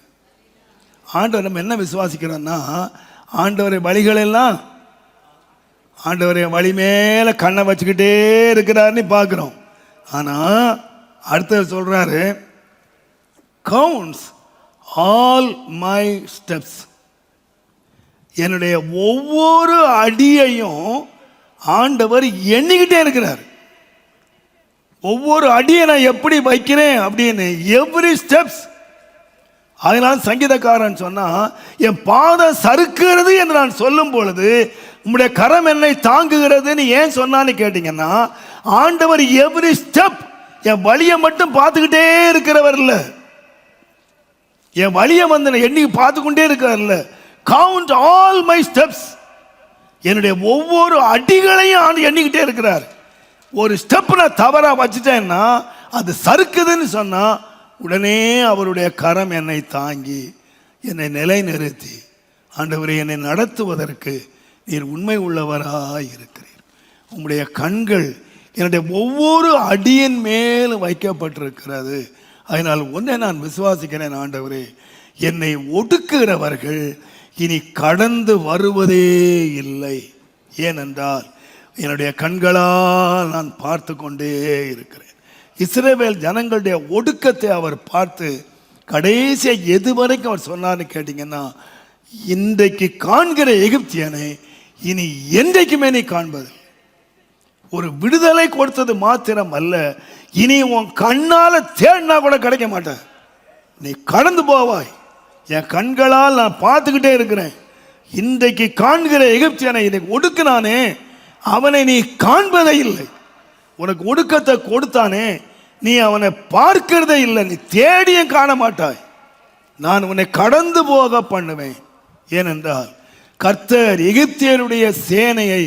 ஆண்டவர் நம்ம என்ன விசுவாசிக்கிறோம்னா, ஆண்டவரை வழிகள் எல்லாம், ஆண்டவரை வழி மேல கண்ணை வச்சுக்கிட்டே இருக்கிறாருன்னு பார்க்கிறோம். ஆனா அடுத்தது சொல்றாரு, கவுண்ட்ஸ் ஆல் மை ஸ்டெப்ஸ். என்னுடைய ஒவ்வொரு அடியையும் ஆண்டவர் எண்ணிக்கிட்டே இருக்கிறார். ஒவ்வொரு அடியை நான் எப்படி வைக்கிறேன் அப்படின்னு, எவ்ரி ஸ்டெப்ஸ். அதனால சங்கீதக்காரன் சொன்னா, என் பாதம் சறுக்கிறது என்று நான் சொல்லும் பொழுது உம்முடைய கரம் என்னை தாங்குகிறதுன்னு ஏன் சொன்னான்னு கேட்டீங்கன்னா, ஆண்டவர் எவ்ரி ஸ்டெப், என் வழியை மட்டும் பார்த்துக்கிட்டே இருக்கிறவர் இல்லை, என் வழியை எண்ணி பார்த்து கொண்டே இருக்கிறார்ல. கவுண்ட் ஆல் மை ஸ்டெப்ஸ், என்னுடைய ஒவ்வொரு அடிகளையும் எண்ணிக்கிட்டே இருக்கிறார். ஒரு ஸ்டெப் நான் தவறா வச்சுட்டேன்னா, அது சறுக்குதுன்னு சொன்னா உடனே அவருடைய கரம் என்னை தாங்கி என்னை நிலைநிறுத்தி, ஆண்டவரை என்னை நடத்துவதற்கு நீர் உண்மை உள்ளவராய் இருக்கிறீர். உம்முடைய கண்கள் என்னுடைய ஒவ்வொரு அடியின் மேலும் வைக்கப்பட்டிருக்கிறது. அதனால் ஒன்றை நான் விசுவாசிக்கிறேன், ஆண்டவரே, என்னை ஒடுக்குகிறவர்கள் இனி கடந்து வருவதே இல்லை. ஏனென்றால் என்னுடைய கண்களால் நான் பார்த்து கொண்டே இருக்கிறேன். இஸ்ரவேல் ஜனங்களுடைய ஒடுக்கத்தை அவர் பார்த்து கடைசியாக எது வரைக்கும் அவர் சொன்னார்னு கேட்டிங்கன்னா, இன்றைக்கு காண்கிற எகிப்தியனை இனி என்றைக்குமே நீ காண்பது. ஒரு விடுதலை கொடுத்தது மாத்திரம் அல்ல, இனி உன் கண்ணால தேடினா கூட கிடைக்க மாட்டேன். நீ கடந்து போவாய். என் கண்களால் நான் பார்த்துக்கிட்டே இருக்கிறேன். இன்றைக்கு காண்கிற எகிப்தியனை இன்னைக்கு ஒடுக்கினானே, அவனை நீ காண்பதே இல்லை. உனக்கு ஒடுக்கத்தை கொடுத்தானே, நீ அவனை பார்க்கிறதே இல்லை. நீ தேடியும் காண மாட்டாய். நான் உன்னை கடந்து போக பண்ணுவேன். ஏனென்றால் கர்த்தர் எகிப்தியருடைய சேனையை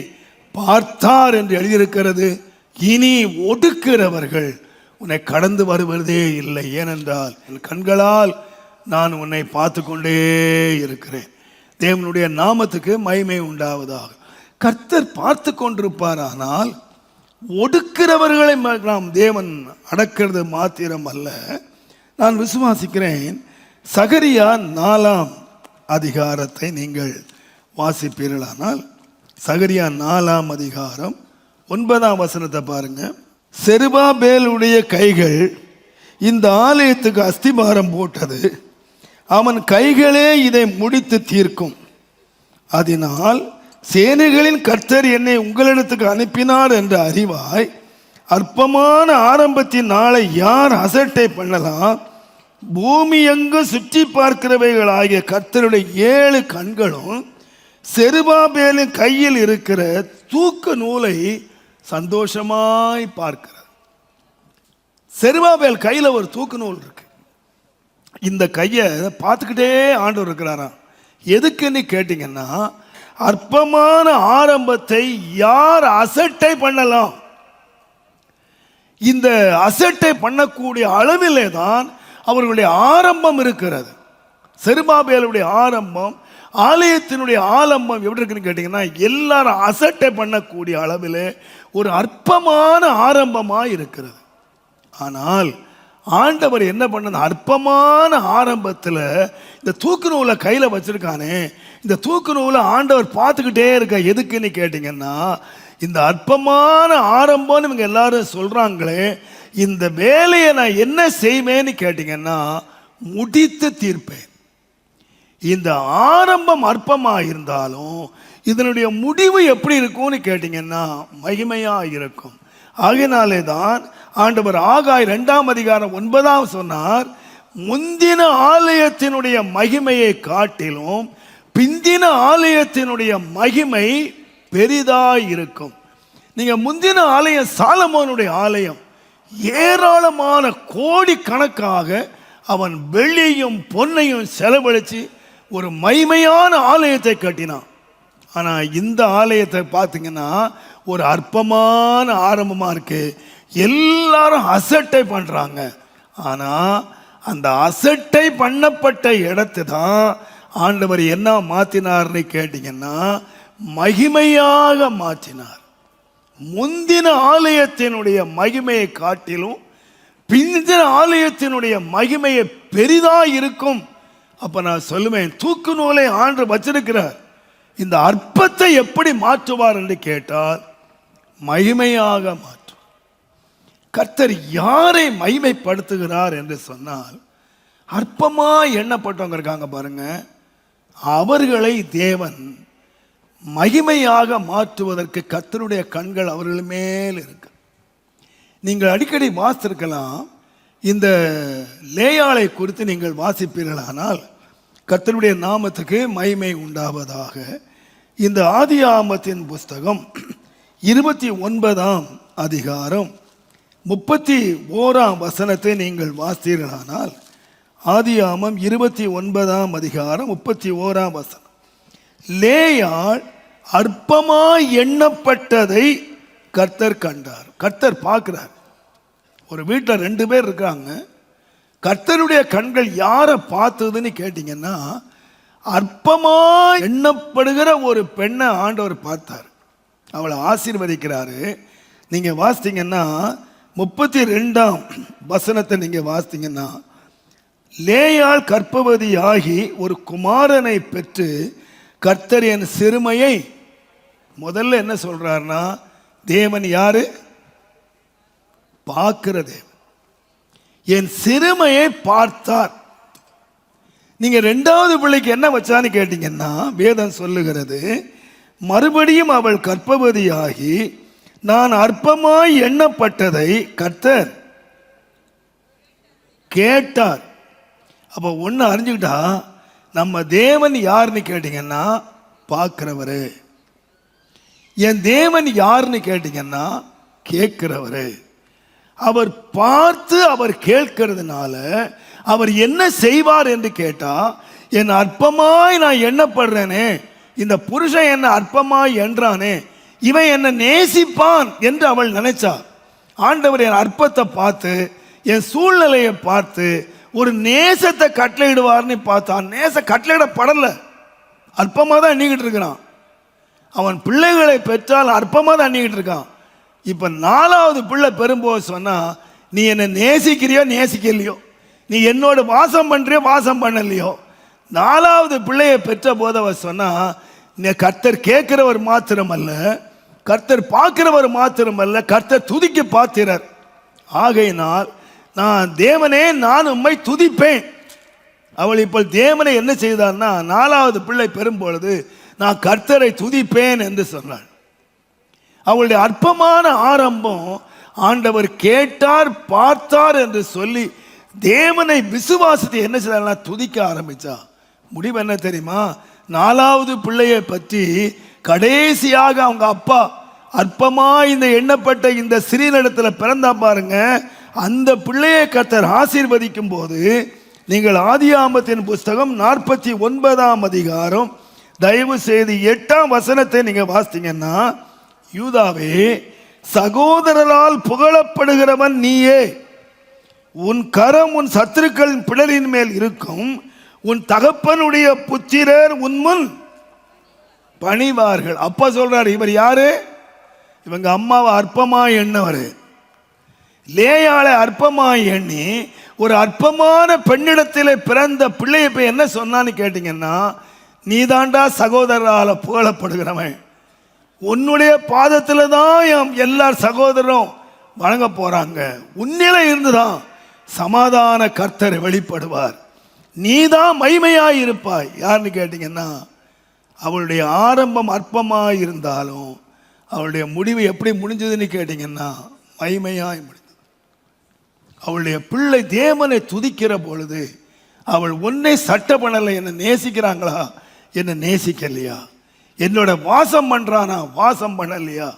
பார்த்தார் என்று எழுதியிருக்கிறது. இனி ஒடுக்கிறவர்கள் உன்னை கடந்து வருவதே இல்லை. ஏனென்றால் என் கண்களால் நான் உன்னை பார்த்து கொண்டே இருக்கிறேன். தேவனுடைய நாமத்துக்கு மகிமை உண்டாவதாக. கர்த்தர் பார்த்து கொண்டிருப்பார். ஆனால் ஒடுக்கிறவர்களை நாம் தேவன் அடக்கிறது மாத்திரம் அல்ல. நான் விசுவாசிக்கிறேன். சகரியா 4ஆம் அதிகாரத்தை நீங்கள் வாசிப்பீர்களானால், சகரியா 4ஆம் அதிகாரம் 9ஆம் வசனத்தை பாருங்க. செருபாபேலுடைய கைகள் இந்த ஆலயத்துக்கு அஸ்திபாரம் போட்டது, அவன் கைகளே இதை முடித்து தீர்க்கும். அதனால் சேனைகளின் கர்த்தர் என்னை உங்களிடத்துக்கு அனுப்பினார் என்று அறிவாய். அற்பமான ஆரம்பத்தின் நாளை யார் அசட்டை பண்ணலாம்? பூமி எங்கு சுற்றி பார்க்கிறவைகள் ஆகிய கர்த்தருடைய 7 கண்களும் செருபாபேலின் கையில் இருக்கிற தூக்கு நூலை சந்தோஷமாய் பார்க்கிறது. செருபாபேல் கையில ஒரு தூக்கு நூல் இருக்கு. இந்த கையை பார்த்துக்கிட்டே ஆண்டவர் இருக்கிறாராம். எதுக்குன்னு கேட்டீங்கன்னா, அற்பமான ஆரம்பத்தை யார் அசட்டை பண்ணலாம்? இந்த அசட்டை பண்ணக்கூடிய அளவிலே தான் அவர்களுடைய ஆரம்பம் இருக்கிறது. செருபாபேலுடைய ஆரம்பம், ஆலயத்தினுடைய ஆரம்பம் எப்படி இருக்குன்னு கேட்டீங்கன்னா, எல்லாரும் அசட்டை பண்ணக்கூடிய அளவிலே ஒரு அற்பமான ஆரம்பமாக இருக்கிறது. ஆனால் ஆண்டவர் என்ன பண்ணது? அற்பமான ஆரம்பத்தில் இந்த தூக்கு நூலை கையில் வச்சிருக்கானே, இந்த தூக்கு நூலை ஆண்டவர் பார்த்துக்கிட்டே இருக்க. எதுக்குன்னு கேட்டிங்கன்னா, இந்த அற்பமான ஆரம்பம்னு இவங்க எல்லாரும் சொல்கிறாங்களே, இந்த வேலையை நான் என்ன செய்வேன்னு கேட்டிங்கன்னா முடித்து தீர்ப்பேன். இந்த ஆரம்பம் அற்பமாக இருந்தாலும் இதனுடைய முடிவு எப்படி இருக்கும்னு கேட்டிங்கன்னா மகிமையாக இருக்கும். ஆகையினாலே தான் ஆண்டவர் ஆகாய் 2ஆம் அதிகாரம் 9ஆம் சொன்னார், முந்தின ஆலயத்தினுடைய மகிமையை காட்டிலும் பிந்தின ஆலயத்தினுடைய மகிமை பெரிதாய் இருக்கும். நீங்க முந்தின ஆலயம் சாலமோனுடைய ஆலயம், ஏராளமான கோடி கணக்காக அவன் வெள்ளியும் பொன்னையும் செலவழித்து ஒரு மகிமையான ஆலயத்தை கட்டினான். ஆனால் இந்த ஆலயத்தை பார்த்தீங்கன்னா ஒரு அற்பமான ஆரம்பமாக இருக்கு. எல்லாரும் அசட்டை பண்ணுறாங்க. ஆனால் அந்த அசட்டை பண்ணப்பட்ட இடத்தை தான் ஆண்டவர் என்ன மாற்றினார்னு கேட்டிங்கன்னா மகிமையாக மாற்றினார். முந்தின ஆலயத்தினுடைய மகிமையை காட்டிலும் பிந்தின ஆலயத்தினுடைய மகிமையை பெரிதாக இருக்கும். அப்போ நான் சொல்லுவேன், தூக்கு நூலை ஆண்டு வச்சிருக்கிறார். இந்த அற்பத்தை எப்படி மாற்றுவார் என்று கேட்டால் மகிமையாக மாற்றுவார். கர்த்தர் யாரை மகிமைப்படுத்துகிறார் என்று சொன்னால், அற்பமா எண்ணப்பட்டவங்க இருக்காங்க பாருங்க, அவர்களை தேவன் மகிமையாக மாற்றுவதற்கு கர்த்தருடைய கண்கள் அவர்கள் மேல் இருக்கு. நீங்கள் அடிக்கடி வாசித்திருக்கலாம். இந்த லேயாளை குறித்து நீங்கள் வாசிப்பீர்களானால், கர்த்தருடைய நாமத்துக்கு மகிமை உண்டாவதாக. இந்த ஆதியாகமத்தின் புஸ்தகம் 29ஆம் அதிகாரம் 31ஆம் வசனத்தை நீங்கள் வாசித்தீர்களானால், ஆதியாகமம் 29ஆம் அதிகாரம் 31ஆம் வசனம், லேயாள் அற்பமாய் எண்ணப்பட்டதை கர்த்தர் கண்டார். கர்த்தர் பார்க்கிறார். ஒரு வீட்டில் 2 பேர் இருக்காங்க. கர்த்தருடைய கண்கள் யாரை பார்த்ததுன்னு கேட்டிங்கன்னா, அற்பமாய் எண்ணப்படுகிற ஒரு பெண்ணை ஆண்டவர் பார்த்தார். அவளை ஆசீர்வதிக்கிறாரு. நீங்கள் வாசித்தீங்கன்னா 32ஆம் வசனத்தை நீங்கள் வாசித்தீங்கன்னா, லேயாள் கர்ப்பவதி ஆகி ஒரு குமாரனை பெற்று கர்த்தர் என் சிறுமையை, முதல்ல என்ன சொல்றாருன்னா, தேவன் யாரு? பார்க்கிற தேவன். என் சிறுமையை பார்த்தார். நீங்க 2வது பிள்ளைக்கு என்ன வச்சான்னு கேட்டீங்கன்னா, வேதம் சொல்லுகிறது, மறுபடியும் அவள் கர்ப்பவதியாகி நான் அற்பமாய் எண்ணப்பட்டதை கர்த்தர் கேட்டார். அப்போ ஒன்று அறிஞ்சுக்கிட்டா, நம்ம தேவன் யாருன்னு கேட்டிங்கன்னா பார்க்கிறவரு. என் தேவன் யாருன்னு கேட்டிங்கன்னா கேட்கிறவரு. அவர் பார்த்து அவர் கேட்கிறதுனால அவர் என்ன செய்வார் என்று கேட்டா, என் அற்பமாய் நான் எண்ணப்படுறேனே, இந்த புருஷன் என்ன அற்பமாய் என்றானே, இவன் என்ன நேசிப்பான் என்று அவள் நினைச்சா. ஆண்டவர் என் அற்பத்தை பார்த்து, என் சூழ்நிலையை பார்த்து ஒரு நேசத்தை கட்டளையிடுவார்னு பார்த்தான். நேச கட்டளையிடப்படலை, அற்பமாக தான் எண்ணிக்கிட்டு இருக்கிறான். அவன் பிள்ளைகளை பெற்றால் அற்பமாக தான் எண்ணிக்கிட்டு இருக்கான். இப்போ 4வது பிள்ளை பெறும்போது சொன்னா, நீ என்னை நேசிக்கிறியோ நேசிக்கலையோ, நீ என்னோட வாசம் பண்றியோ வாசம் பண்ணலையோ, 4வது பிள்ளையை பெற்ற போது அவர் சொன்னா, கர்த்தர் கேட்கிறவர் மாத்திரமல்ல, கர்த்தர் பார்க்கிறவர் மாத்திரமல்ல, கர்த்தர் துதிக்க பார்க்கிறார். ஆகையினால் நான் தேவனே, நான் உம்மை துதிப்பேன். அவள் இப்போ தேவனை என்ன செய்தார்னா, 4வது பிள்ளை பெறும்பொழுது நான் கர்த்தரை துதிப்பேன் என்று சொன்னாள். அவளுடைய அற்பமான ஆரம்பம் ஆண்டவர் கேட்டார் பார்த்தார் என்று சொல்லி தேவனை விசுவாசத்தை என்ன செய்தார்னா துதிக்க ஆரம்பிச்சா. முடிவு என்ன தெரியுமா? 4வது பிள்ளையை பற்றி கடைசியாக அவங்க அப்பா அற்பமா இந்த எண்ணப்பட்ட இந்த சிறியனிடத்தில் பிறந்தா பாருங்க, அந்த பிள்ளையை கர்த்தர் ஆசீர்வதிக்கும் போது, நீங்கள் ஆதியாகமத்தின் புஸ்தகம் 49ஆம் அதிகாரம் தயவு செய்து 8ஆம் வசனத்தை நீங்க வாசித்தீங்கன்னா, யூதாவே, சகோதரரால் புகழப்படுகிறவன் நீயே, உன் கரம் உன் சத்துருக்களின் பிடரின் மேல் இருக்கும், உன் தகப்பனுடைய புத்திரர் உன் முன் பணிவார்கள். அப்பா சொல்றாரு, இவர் யாரு? இவங்க அம்மாவை அற்பமாய் எண்ணவர். லேயாளை அற்பமாய் எண்ணி ஒரு அற்பமான பெண்ணிடத்தில் பிறந்த பிள்ளையை போய் என்ன சொன்னான்னு கேட்டீங்கன்னா, நீதாண்டா சகோதரரால் புகழப்படுகிறவன், உன்னுடைய பாதத்தில் தான் எல்லா சகோதரரும் வணங்க போறாங்க, உன்னில இருந்துதான் சமாதான கர்த்தர் வெளிப்படுவார், நீதான் மைமையாய் இருப்பாய். யாருன்னு கேட்டீங்கன்னா, அவளுடைய ஆரம்பம் அற்பமாய் இருந்தாலும் அவளுடைய முடிவு எப்படி முடிஞ்சதுன்னு கேட்டீங்கன்னா மைமையாய் முடிந்தது. அவளுடைய பிள்ளை தேவனை துதிக்கிற பொழுது அவள் ஒன்னை சட்ட பண்ணலை, என்ன நேசிக்கிறாங்களா, என்ன நேசிக்கலையா, என்னோட வாசம் பண்றானா வாசம் பண்ணலையா,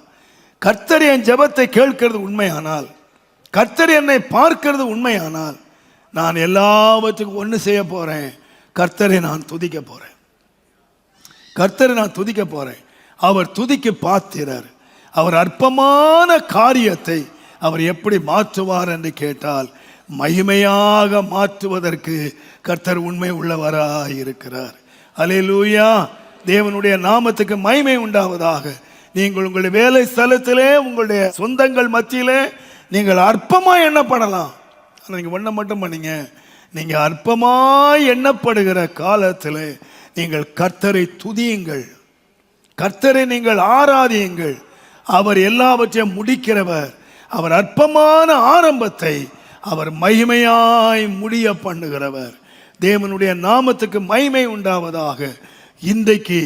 கர்த்தர் என் ஜெபத்தை கேட்கிறது உண்மையானால், கர்த்தர் என்னை பார்க்கிறது உண்மையானால், நான் எல்லாவற்றுக்கும் ஒன்று செய்ய போறேன், கர்த்தரை நான் துதிக்க போறேன், கர்த்தரை நான் துதிக்க போறேன். அவர் துதிக்க பார்க்கிறார். அவர் அற்பமான காரியத்தை அவர் எப்படி மாற்றுவார் என்று கேட்டால், மகிமையாக மாற்றுவதற்கு கர்த்தர் உண்மை உள்ளவராய் இருக்கிறார். அல்லேலூயா. தேவனுடைய நாமத்துக்கு மகிமை உண்டாவதாக. நீங்கள் உங்களுடைய வேலை ஸ்தலத்திலே, உங்களுடைய சொந்தங்கள் மத்தியிலே நீங்கள் அற்பமாய் எண்ணப்படலாம். ஆனால் நீங்கள் ஒன்றை மட்டும் பண்ணீங்க, நீங்கள் அற்பமாய் எண்ணப்படுகிற காலத்தில் நீங்கள் கர்த்தரை துதியுங்கள், கர்த்தரை நீங்கள் ஆராதியுங்கள். அவர் எல்லாவற்றையும் முடிக்கிறவர். அவர் அற்பமான ஆரம்பத்தை அவர் மகிமையாய் முடிய பண்ணுகிறவர். தேவனுடைய நாமத்துக்கு மகிமை உண்டாவதாக. இன்றைக்கு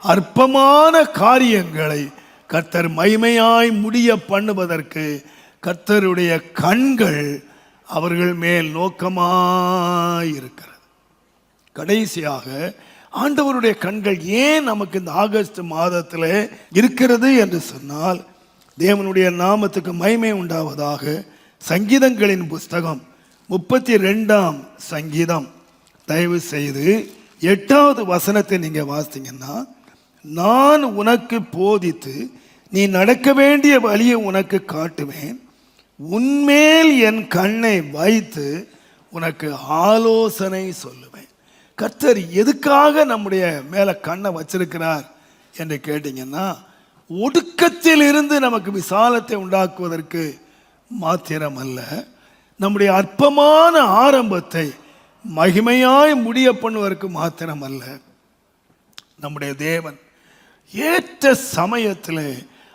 அற்பமான காரியங்களை கர்த்தர் மகிமையாய் முடிய பண்ணுவதற்கு கர்த்தருடைய கண்கள் அவர்கள் மேல் நோக்கமாய் இருக்கிறது. கடைசியாக ஆண்டவருடைய கண்கள் ஏன் நமக்கு இந்த ஆகஸ்ட் மாதத்தில் இருக்கிறது என்று சொன்னால், தேவனுடைய நாமத்துக்கு மகிமை உண்டாவதாக. சங்கீதங்களின் புஸ்தகம் 32ஆம் சங்கீதம் தயவு செய்து 8வது வசனத்தை நீங்க வாசித்தீங்கன்னா, நான் உனக்கு போதித்து நீ நடக்க வேண்டிய வழியை உனக்கு காட்டுவேன், உன்மேல் என் கண்ணை வைத்து உனக்கு ஆலோசனை சொல்லுவேன். கர்த்தர் எதுக்காக நம்முடைய மேல கண்ணை வச்சிருக்கிறார் என்று கேட்டீங்கன்னா, ஒடுக்கத்தில் இருந்து நமக்கு விசாலத்தை உண்டாக்குவதற்கு மாத்திரமல்ல, நம்முடைய அற்பமான ஆரம்பத்தை மகிமையாய் முடிய பண்ணுவதற்கு மாத்திரமல்ல, நம்முடைய தேவன் ஏற்ற சமயத்தில்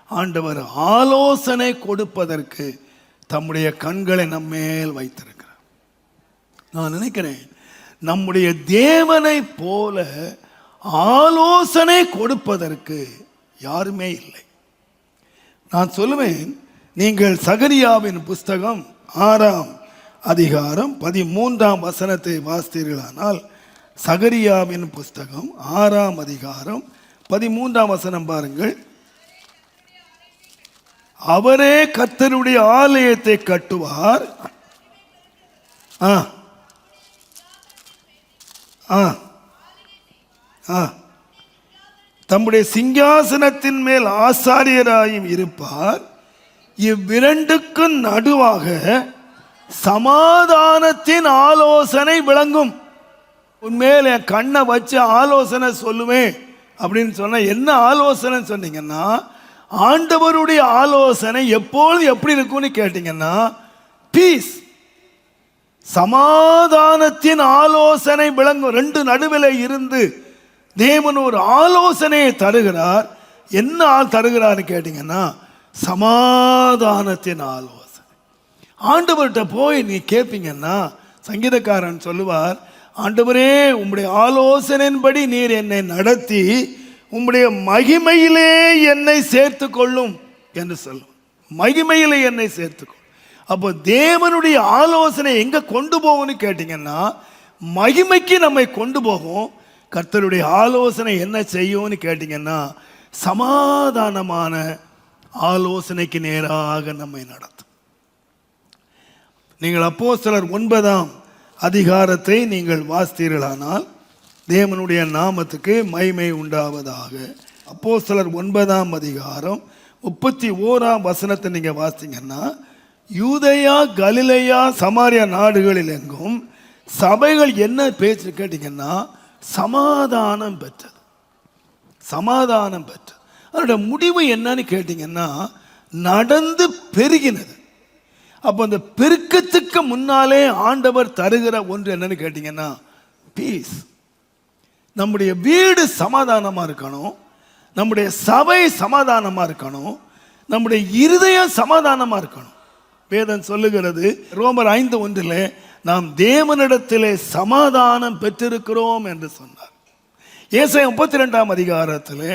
ஆண்டவர் ஆலோசனை கொடுப்பதற்கு தம்முடைய கண்களை நம்மேல் வைத்திருக்கிறார். நான் நினைக்கிறேன், நம்முடைய தேவனை போல ஆலோசனை கொடுப்பதற்கு யாருமே இல்லை. நான் சொல்லுவேன், நீங்கள் சகரியாவின் புஸ்தகம் 6ஆம் அதிகாரம் 13ஆம் வசனத்தை வாசித்தீர்களானால், சகரியாவின் புஸ்தகம் 6ஆம் அதிகாரம் 13ஆம் வசனம் பாருங்கள். அவரே கர்த்தருடைய ஆலயத்தை கட்டுவார். தம்முடைய சிங்காசனத்தின் மேல் ஆசாரியராயும் இருப்பார். இவ்விரண்டுக்கும் நடுவாக சமாதானத்தின் ஆலோசனை விளங்கும். உண்மையில் என் கண்ணை வச்சு ஆலோசனை சொல்லுவேன் அப்படின்னு சொன்ன என்ன ஆலோசனை சொன்னீங்கன்னா, ஆண்டவருடைய ஆலோசனை எப்பொழுது எப்படி இருக்கும்னு கேட்டீங்கன்னா, பீஸ், சமாதானத்தின் ஆலோசனை விளங்கும். ரெண்டு நடுவில் இருந்து தேவன் ஒரு ஆலோசனையை தருகிறார். என்ன தருகிறார்னு கேட்டீங்கன்னா, சமாதானத்தின் ஆலோசனை. ஆண்டவர்கிட்ட போய் நீ கேட்பீங்கன்னா, சங்கீதக்காரன் சொல்லுவார், ஆண்டவரே உம்முடைய ஆலோசனையின்படி நீர் என்னை நடத்தி உம்முடைய மகிமையிலே என்னை சேர்த்து கொள்ளும் என்று சொல்லும். மகிமையிலே என்னை சேர்த்துக்கொள்ளும். அப்போ தேவனுடைய ஆலோசனை எங்க கொண்டு போகும்னு கேட்டீங்கன்னா, மகிமைக்கு நம்மை கொண்டு போகும். கர்த்தருடைய ஆலோசனை என்ன செய்யும்னு கேட்டீங்கன்னா, சமாதானமான ஆலோசனைக்கு நேராக நம்மை நடத்தும். நீங்கள் அப்போஸ்தலர் 9ஆம் அதிகாரத்தை நீங்கள் வாசித்தீர்களானால், தேவனுடைய நாமத்துக்கு மகிமை உண்டாவதாக. அப்போஸ்தலர் 9ஆம் அதிகாரம் 31ஆம் வசனத்தை நீங்கள் வாசித்தீங்கன்னா, யூதேயா, கலிலேயா, சமாரியா நாடுகளில் எங்கும் சபைகள் என்ன பேச்சு கேட்டீங்கன்னா, சமாதானம் பெற்றது. சமாதானம் பெற்றது. அதோட முடிவு என்னன்னு கேட்டீங்கன்னா, நடந்து பெருகினது. அப்போ அந்த பெருக்கத்துக்கு முன்னாலே ஆண்டவர் தருகிற ஒன்று என்னன்னு கேட்டீங்கன்னா, பீஸ். நம்முடைய வீடு சமாதானமாக இருக்கணும், நம்முடைய சபை சமாதானமாக இருக்கணும், நம்முடைய இருதயம் சமாதானமாக இருக்கணும். வேதம் சொல்லுகிறது, ரோமர் 5:1, நாம் தேவனிடத்திலே சமாதானம் பெற்றிருக்கிறோம் என்று சொன்னார். ஏசாயா 32ஆம் அதிகாரத்திலே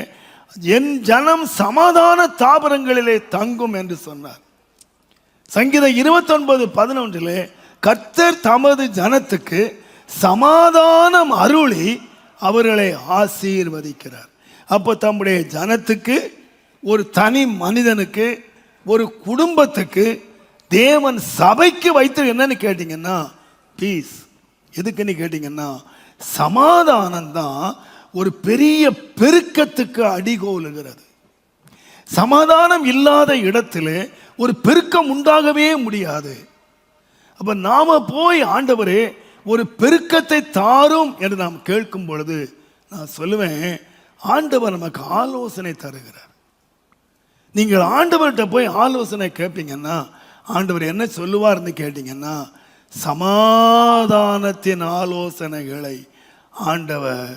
என் ஜனம் சமாதான தாபரங்களிலே தங்கும் என்று சொன்னார். சங்கீதம் 29:11 கர்த்தர் தமது ஜனத்துக்கு சமாதானம் அருளி அவர்களை ஆசீர்வதிக்கிறார். அப்போ தம்முடைய ஜனத்துக்கு, ஒரு தனி மனிதனுக்கு, ஒரு குடும்பத்துக்கு தேவன் சபைக்கு வைத்து என்னன்னு கேட்டீங்கன்னா, பீஸ். எதுக்குன்னு கேட்டீங்கன்னா, சமாதானம் தான் ஒரு பெரிய பெருக்கத்துக்கு அடிகோலுகிறது. சமாதானம் இல்லாத இடத்திலே ஒரு பெருக்கம் உண்டாகவே முடியாது. அப்ப நாம போய் ஆண்டவரே ஒரு பெருக்கத்தை தாரும் என்று நாம் கேட்கும் பொழுது, நான் சொல்லுவேன், ஆண்டவர் நமக்கு ஆலோசனை தருகிறார். நீங்கள் ஆண்டவர்கிட்ட போய் ஆலோசனை கேட்பீங்கன்னா, ஆண்டவர் என்ன சொல்லுவார்னு கேட்டீங்கன்னா, சமாதானத்தின் ஆலோசனைகளை ஆண்டவர்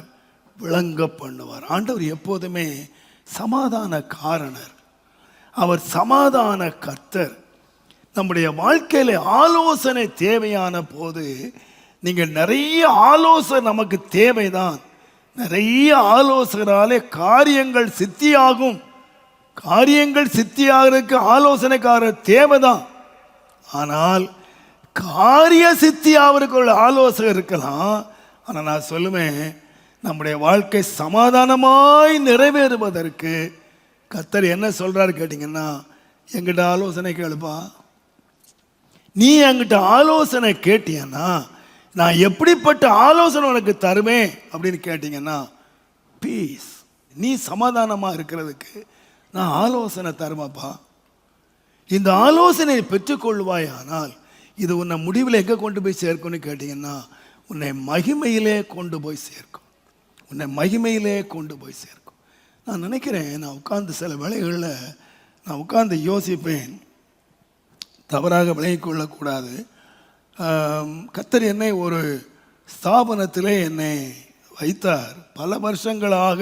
விளங்க பண்ணுவார். ஆண்டவர் எப்போதுமே சமாதான காரணர், அவர் சமாதான கர்த்தர். நம்முடைய வாழ்க்கையில ஆலோசனை தேவையான போது, நீங்கள் நிறைய ஆலோசனை நமக்கு தேவைதான். நிறைய ஆலோசகராலே காரியங்கள் சித்தியாகும். காரியங்கள் சித்தியாகிறதுக்கு ஆலோசனைக்காரர் தேவைதான். ஆனால் காரிய சித்தியாவருக்கு ஒரு ஆலோசகர் இருக்கலாம். ஆனால் நான் சொல்லுவேன், நம்முடைய வாழ்க்கை சமாதானமாய் நிறைவேறுவதற்கு கர்த்தர் என்ன சொல்றாரு கேட்டீங்கன்னா, எங்கிட்ட ஆலோசனை கேளுப்பா. நீ என்கிட்ட ஆலோசனை கேட்டீங்கன்னா நான் எப்படிப்பட்ட ஆலோசனை உனக்கு தருவேன் அப்படின்னு கேட்டீங்கன்னா, பீஸ், நீ சமாதானமா இருக்கிறதுக்கு நான் ஆலோசனை தருமாப்பா. இந்த ஆலோசனையை பெற்றுக்கொள்வாய். ஆனால் இது உன்னை முடிவில் எங்கே கொண்டு போய் சேர்க்கும்னு கேட்டீங்கன்னா, உன்னை மகிமையிலே கொண்டு போய் சேர்க்கும். உன்னை மகிமையிலே கொண்டு போய் சேர்க்கும். நான் நினைக்கிறேன், நான் உட்கார்ந்து சில வேளைகளில் நான் உட்கார்ந்து யோசிப்பேன், தவறாக விளங்கிக்கொள்ளக்கூடாது. கர்த்தர் என்னை ஒரு ஸ்தாபனத்திலே என்னை வைத்தார். பல வருஷங்களாக,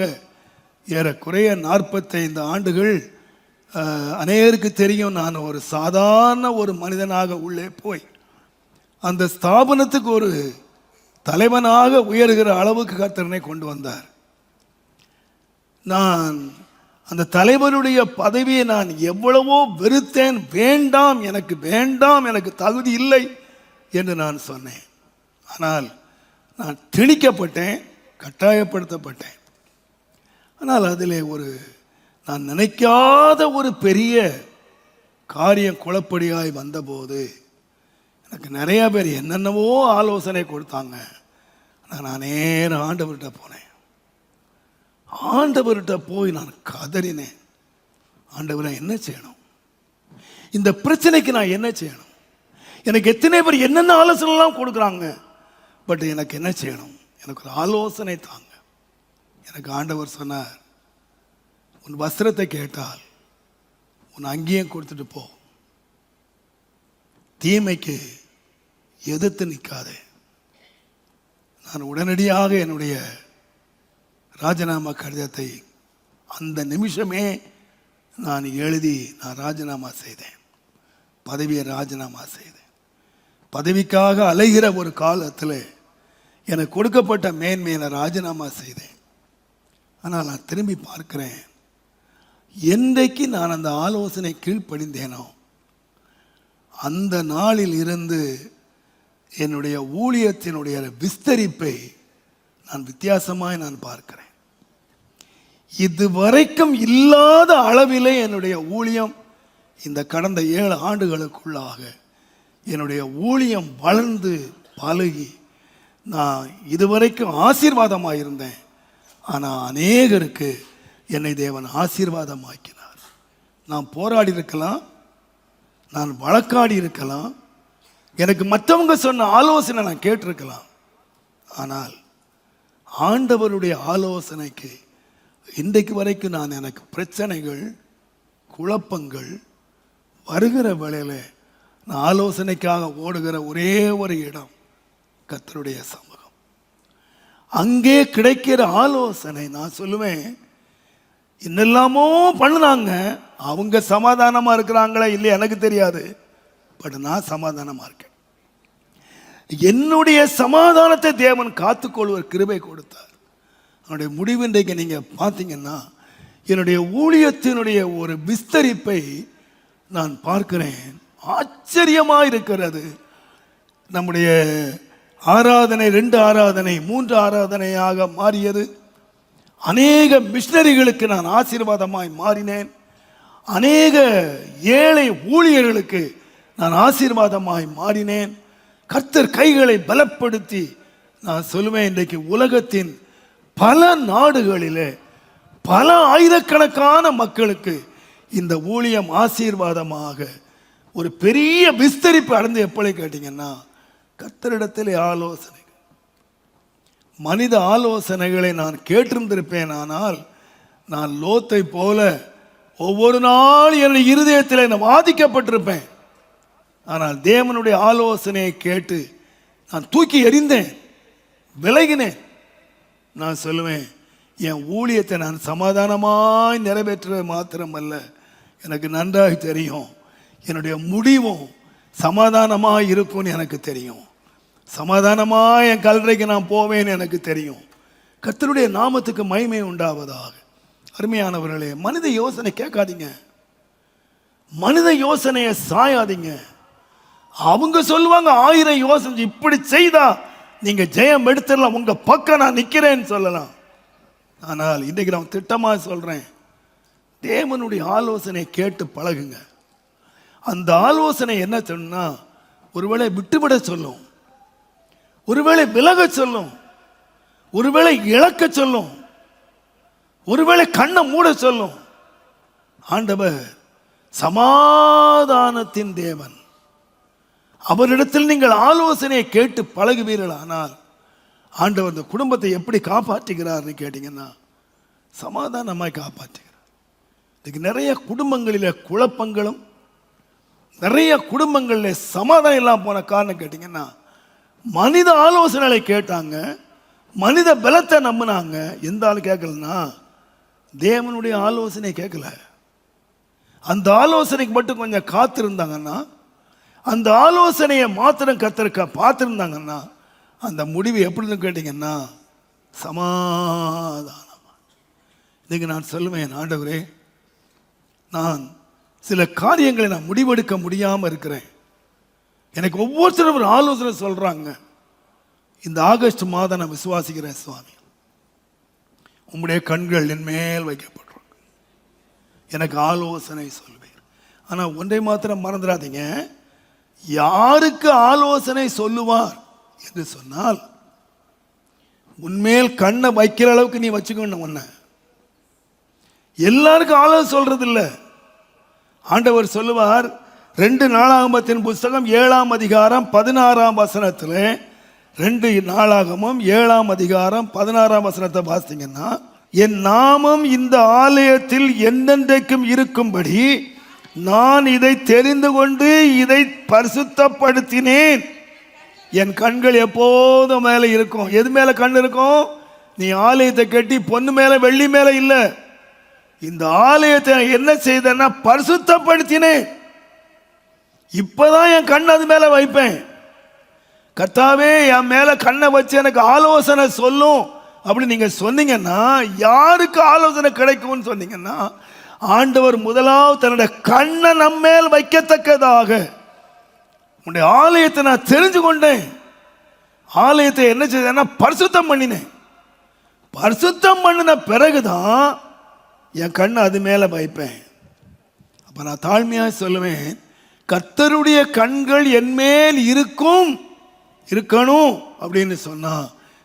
ஏறக்குறைய 45 ஆண்டுகள். அநேகருக்கு தெரியும், நான் ஒரு சாதாரண ஒரு மனிதனாக உள்ளே போய் அந்த ஸ்தாபனத்துக்கு ஒரு தலைவனாக உயர்கிற அளவுக்கு கர்த்தரனை கொண்டு வந்தார். நான் அந்த தலைவருடைய பதவியை நான் எவ்வளவோ வெறுத்தேன். வேண்டாம், எனக்கு வேண்டாம், எனக்கு தகுதி இல்லை என்று நான் சொன்னேன். ஆனால் நான் திணிக்கப்பட்டேன், கட்டாயப்படுத்தப்பட்டேன். ஆனால் அதில் நான் நினைக்காத ஒரு பெரிய காரியம் குழப்படியாய் வந்தபோது எனக்கு நிறைய பேர் என்னென்னவோ ஆலோசனை கொடுத்தாங்க. நான் நேரம் ஆண்டவர்கிட்ட போனேன். ஆண்டவர்கிட்ட போய் நான் கதறினேன். ஆண்டவரை என்ன செய்யணும்? இந்த பிரச்சனைக்கு நான் என்ன செய்யணும்? எனக்கு எத்தனை பேர் என்னென்ன ஆலோசனைலாம் கொடுக்குறாங்க, பட் எனக்கு என்ன செய்யணும்? எனக்கு ஒரு ஆலோசனை தாங்க. எனக்கு ஆண்டவர் சொன்னார், உன் வஸ்திரத்தை கேட்டால் உன் அங்கேயும் கொடுத்துட்டு போ, தீமைக்கு எதிர்த்து நிற்காதே. நான் உடனடியாக என்னுடைய ராஜினாமா கடிதத்தை அந்த நிமிஷமே நான் எழுதி நான் ராஜினாமா செய்தேன். பதவியை ராஜினாமா செய்தேன். பதவிக்காக அலைகிற ஒரு காலத்தில் எனக்கு கொடுக்கப்பட்ட மேன்மையை ராஜினாமா செய்தேன். ஆனால் நான் திரும்பி பார்க்கிறேன், என்றைக்கு நான் அந்த ஆலோசனை கீழ்ப்படிந்தேனோ அந்த நாளில் இருந்து என்னுடைய ஊழியத்தினுடைய விஸ்தரிப்பை நான் வித்தியாசமாய் நான் பார்க்கிறேன். இதுவரைக்கும் இல்லாத அளவிலே என்னுடைய ஊழியம் இந்த கடந்த 7 ஆண்டுகளுக்குள்ளாக என்னுடைய ஊழியம் வளர்ந்து பழகி நான் இதுவரைக்கும் ஆசீர்வாதமாக இருந்தேன். ஆனால் அநேகருக்கு என்னை தேவன் ஆசீர்வாதமாக்கினார். நான் போராடி இருக்கலாம், நான் வழக்காடி இருக்கலாம், எனக்கு மற்றவங்க சொன்ன ஆலோசனை நான் கேட்டிருக்கலாம். ஆனால் ஆண்டவருடைய ஆலோசனைக்கு இன்றைக்கு வரைக்கும் எனக்கு பிரச்சனைகள், குழப்பங்கள் வருகிற வேளையில் நான் ஆலோசனைக்காக ஓடுகிற ஒரே ஒரு இடம் கர்த்தருடைய சமூகம். அங்கே கிடைக்கிற ஆலோசனை நான் சொல்லுவேன், இன்னெல்லாமோ பண்ணுனாங்க, அவங்க சமாதானமா இருக்கிறாங்களா இல்லையா எனக்கு தெரியாது, பட் நான் சமாதானமா இருக்கேன். என்னுடைய சமாதானத்தை தேவன் காத்துக்கொள்வர் கிருபை கொடுத்தார். என்னுடைய முடிவு இன்றைக்கு நீங்க பார்த்தீங்கன்னா, என்னுடைய ஊழியத்தினுடைய ஒரு விஸ்தரிப்பை நான் பார்க்கிறேன். ஆச்சரியமா இருக்கிறது. நம்முடைய ஆராதனை 2 ஆராதனை 3 ஆராதனையாக மாறியது. அநேக மிஷனரிகளுக்கு நான் ஆசீர்வாதமாய் மாறினேன். அநேக ஏழை ஊழியர்களுக்கு நான் ஆசீர்வாதமாய் மாறினேன். கர்த்தர் கைகளை பலப்படுத்தி நான் சொல்லுவேன், இன்றைக்கு உலகத்தின் பல நாடுகளிலே பல ஆயிரக்கணக்கான மக்களுக்கு இந்த ஊழியம் ஆசீர்வாதமாக ஒரு பெரிய விஸ்தரிப்பு அடைந்து எப்படி கேட்டீங்கன்னா, கர்த்தரிடத்திலே ஆலோசனை, மனித ஆலோசனைகளை நான் கேட்டிருந்திருப்பேன். ஆனால் நான் லோத்தை போல ஒவ்வொரு நாள் என்னுடைய இருதயத்தில் நான் வாதிக்கப்பட்டிருப்பேன். ஆனால் தேவனுடைய ஆலோசனையை கேட்டு நான் தூக்கி எறிந்தேன், விலகினேன். நான் சொல்லுவேன், என் ஊழியத்தை நான் சமாதானமாய் நிறைவேற்ற மாத்திரமல்ல, எனக்கு நன்றாக தெரியும் என்னுடைய முடிவும் சமாதானமாக இருக்கும்னு எனக்கு தெரியும். சமாதானமாக என் கல்லறைக்கு நான் போவேன்னு எனக்கு தெரியும். கர்த்தருடைய நாமத்துக்கு மகிமை உண்டாவதாக. அருமையானவர்களே, மனித யோசனை கேட்காதீங்க, மனித யோசனையை சாயாதீங்க. அவங்க சொல்லுவாங்க 1000 யோசனை, இப்படி செய்தா நீங்க ஜெயம் எடுத்துடலாம், உங்க பக்கம் நான் நிக்கிறேன்னு சொல்லலாம். ஆனால் இன்றைக்கு நான் திட்டமா சொல்றேன், தேவனுடைய ஆலோசனை கேட்டு பழகுங்க. அந்த ஆலோசனை என்ன சொன்னா, ஒருவேளை விட்டுவிட சொல்லும், ஒருவேளை விலக சொல்லும், ஒருவேளை இழக்க சொல்லும், ஒருவேளை கண்ணை மூட சொல்லும். ஆண்டவர் சமாதானத்தின் தேவன். அவரிடத்தில் நீங்கள் ஆலோசனையை கேட்டு பழகுவீர்கள். ஆனால் ஆண்டவர் இந்த குடும்பத்தை எப்படி காப்பாற்றுகிறார்னு கேட்டீங்கன்னா, சமாதானமாய் காப்பாற்றுகிறார். இன்னைக்கு நிறைய குடும்பங்களில் குழப்பங்களும், நிறைய குடும்பங்களில் சமாதானம் இல்லாமல் போன காரணம் கேட்டீங்கன்னா, மனித ஆலோசனைகளை கேட்டாங்க, மனித பலத்தை நம்பினாங்க. எந்த ஆள் கேட்கலன்னா, தேவனுடைய ஆலோசனை கேட்கல. அந்த ஆலோசனைக்கு மட்டும் கொஞ்சம் காத்திருந்தாங்கன்னா, அந்த ஆலோசனையை மாத்திரம் கர்த்தருக்கு பார்த்துருந்தாங்கன்னா, அந்த முடிவு எப்படின்னு கேட்டீங்கன்னா சமாதானமா. இன்னைக்கு நான் சொல்லுவேன், ஆண்டவரே, நான் சில காரியங்களை நான் முடிவெடுக்க முடியாமல் இருக்கிறேன். எனக்கு ஒவ்வொருத்தரும் ஒரு ஆலோசனை சொல்றாங்க. இந்த ஆகஸ்ட் மாதம் நான் விசுவாசிக்கிறேன் சுவாமி, உம்முடைய கண்கள் என் மேல் வைக்கப்பட்டிருக்கு, எனக்கு ஆலோசனை சொல்வேன். ஆனா ஒன்றை மாத்திரம் மறந்துடாதீங்க, யாருக்கு ஆலோசனை சொல்லுவார் என்று சொன்னால், உன்மேல் கண்ணை வைக்கிற அளவுக்கு நீ வச்சுக்கணும். ஒன்ன எல்லாருக்கும் ஆலோசனை சொல்றது இல்ல. ஆண்டவர் சொல்லுவார், 2 நாளாகமத்தின் புஸ்தகம் 7ஆம் அதிகாரம் 16ஆம் வசனத்தில், 2 நாளாகமும் 7ஆம் அதிகாரம் 16ஆம் வசனத்தை வாசித்தீங்கன்னா, என் நாமம் இந்த ஆலயத்தில் என்றென்றைக்கும் இருக்கும்படி நான் இதை தெரிந்து கொண்டு இதை பரிசுத்தப்படுத்தினேன். என் கண்கள் எப்போதும் மேலே இருக்கும். எது மேல கண் இருக்கும்? நீ ஆலயத்தை கட்டி பொண்ணு மேல வெள்ளி மேல இல்ல, இந்த ஆலயத்தை என்ன செய்தேன்னா பரிசுத்தப்படுத்தினேன். இப்பதான் என் கண் அது மேல வைப்பேன். கர்த்தாவே என் மேல கண்ணை வச்சு எனக்கு ஆலோசனை சொல்லும் அப்படி நீங்க சொன்னீங்கன்னா, யாருக்கு ஆலோசனை கிடைக்கும்னு சொன்னீங்கன்னா, ஆண்டவர் முதலாவது தன்னுடைய கண்ணை நம்மேல் வைக்கத்தக்கதாக உன்னுடைய ஆலயத்தை நான் தெரிஞ்சு கொண்டேன். ஆலயத்தை என்ன செய்தேன்னா பரிசுத்தம் பண்ணினேன். பரிசுத்தம் பண்ணின பிறகுதான் என் கண்ணை அது மேல வைப்பேன். அப்ப நான் தாழ்மையாக சொல்லுவேன், கர்த்தருடைய கண்கள் என் மேல் இருக்கணும் அப்படின்னு சொன்னா,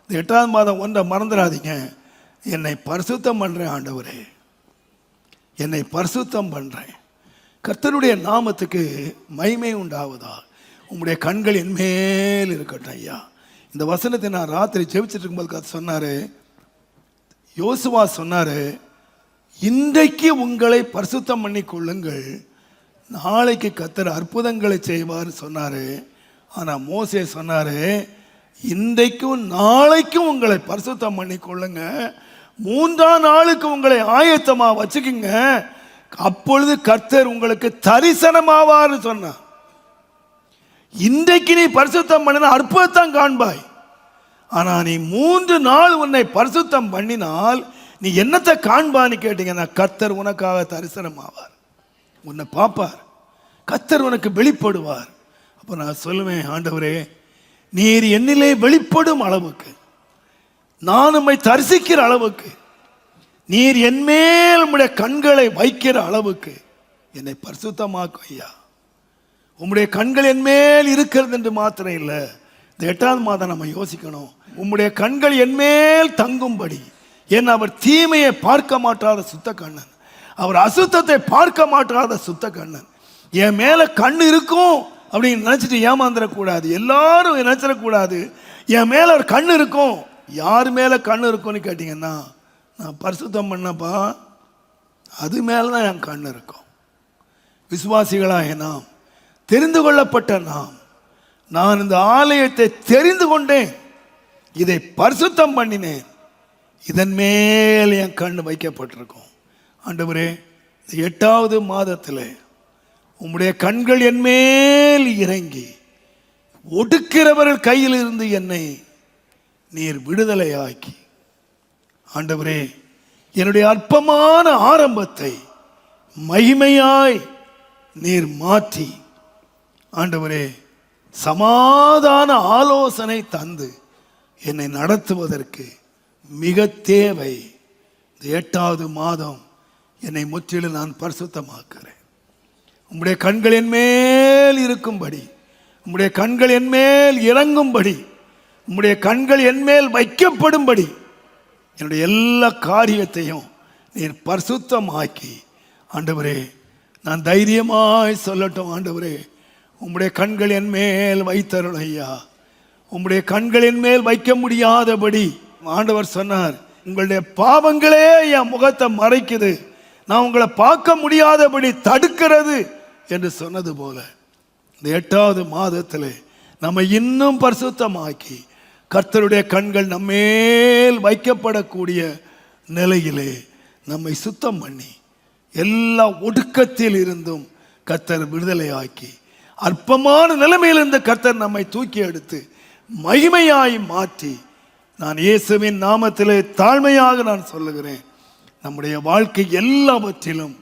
இந்த 8ஆவது மாதம் ஒன்றை மறந்துடாதீங்க, என்னை பரிசுத்தம் பண்றேன் ஆண்டவரே, என்னை பரிசுத்தம் பண்றேன். கர்த்தருடைய நாமத்துக்கு மகிமை உண்டாவதா, உங்களுடைய கண்கள் என் மேல் இருக்கட்டும் ஐயா. இந்த வசனத்தை நான் ராத்திரி ஜெபிச்சிட்டு இருக்கும்போது கர்த்தர் சொன்னாரு, யோசுவா சொன்னாரு, இன்றைக்கு உங்களை பரிசுத்தம் பண்ணி கொள்ளுங்கள், நாளைக்கு கர்த்தர் அற்புதங்களை செய்வார் சொன்னாரு. ஆனா மோசே சொன்னாரு, இன்றைக்கும் நாளைக்கும் உங்களை பரிசுத்தம் பண்ணி கொள்ளுங்க, 3ஆம் நாளுக்கு உங்களை ஆயத்தமா வச்சுக்குங்க, அப்பொழுது கர்த்தர் உங்களுக்கு தரிசனமாவார் சொன்னார். இன்றைக்கு நீ பரிசுத்தம் பண்ணினா அற்புதம் காண்பாய். ஆனா நீ 3 நாள் உன்னை பரிசுத்தம் பண்ணினால் நீ என்னத்தை காண்பான்னு கேட்டீங்கன்னா, கர்த்தர் உனக்காக தரிசனமாவார், உன்னை பார்ப்பார், கர்த்தர் உனக்கு வெளிப்படுவார். அப்போ நான் சொல்லுவேன், ஆண்டவரே நீர் என்னிலே வெளிப்படும் அளவுக்கு, நான் உம்மை தரிசிக்கிற அளவுக்கு, நீர் என்மேல் உம்முடைய கண்களை வைக்கிற அளவுக்கு என்னை பரிசுத்தமாக்கும் ஐயா. உம்முடைய கண்கள் என்மேல் இருக்கிறது என்று மாத்திரம் இல்லை, இந்த 8ஆவது மாதம் நம்ம யோசிக்கணும், உம்முடைய கண்கள் என்மேல் தங்கும்படி. ஏன் அவர் தீமையை பார்க்க மாட்டாத சுத்த கண்ணன், அவர் அசுத்தத்தை பார்க்க மாட்டாத சுத்த கண்ணன். என் மேல கண் இருக்கும் அப்படின்னு நினைச்சிட்டு ஏமாந்துடக்கூடாது. எல்லாரும் நினைச்சிடக்கூடாது என் மேல ஒரு கண் இருக்கும். யார் மேல கண் இருக்கும்னு கேட்டீங்கன்னா, நான் பரிசுத்தம் பண்ணப்பா அது மேலதான் என் கண் இருக்கும். விசுவாசிகளாக நாம், தெரிந்து கொள்ளப்பட்ட நான் இந்த ஆலயத்தை தெரிந்து கொண்டேன், இதை பரிசுத்தம் பண்ணினேன், இதன் மேல் என் கண் வைக்கப்பட்டிருக்கும். ஆண்டவரே, 8ஆவது மாதத்தில் உம்முடைய கண்கள் என் மேல் இறங்கி ஒடுக்கிறவர்கள் கையில் இருந்து என்னை நீர் விடுதலையாக்கி, ஆண்டவரே என்னுடைய அற்பமான ஆரம்பத்தை மகிமையாய் நீர் மாற்றி, ஆண்டவரே சமாதான ஆலோசனை தந்து என்னை நடத்துவதற்கு மிக தேவை. இந்த 8ஆவது மாதம் என்னை முற்றிலும் நான் பரிசுத்தமாக்குறேன். உம்முடைய கண்கள் என் மேல் இருக்கும்படி, உம்முடைய கண்கள் என் மேல் இறங்கும்படி, உம்முடைய கண்கள் என் மேல் வைக்கப்படும்படி என்னுடைய எல்லா காரியத்தையும் நீர் பரிசுத்தமாக்கி, ஆண்டவரே நான் தைரியமாய் சொல்லட்டும், ஆண்டவரே உம்முடைய கண்கள் என் மேல் வைத்தருள் ஐயா. உம்முடைய கண்கள் என் மேல் வைக்க முடியாதபடி, ஆண்டவர் சொன்னார், உங்களுடைய பாவங்களே என் முகத்தை மறைக்குது, நான் உங்களை பார்க்க முடியாதபடி தடுக்கிறது என்று சொன்னது போல, இந்த 8ஆவது மாதத்தில் நம்ம இன்னும் பரிசுத்தமாக்கி, கர்த்தருடைய கண்கள் நம்மேல் வைக்கப்படக்கூடிய நிலையிலே நம்மை சுத்தம் பண்ணி, எல்லா ஒடுக்கத்தில் இருந்தும் கர்த்தர் விடுதலையாக்கி, அற்பமான நிலைமையிலிருந்து கர்த்தர் நம்மை தூக்கி எடுத்து மகிமையாய் மாற்றி, நான் இயேசுவின் நாமத்திலே தாழ்மையாக நான் சொல்லுகிறேன், நம்முடைய வாழ்க்கை எல்லாவற்றிலும்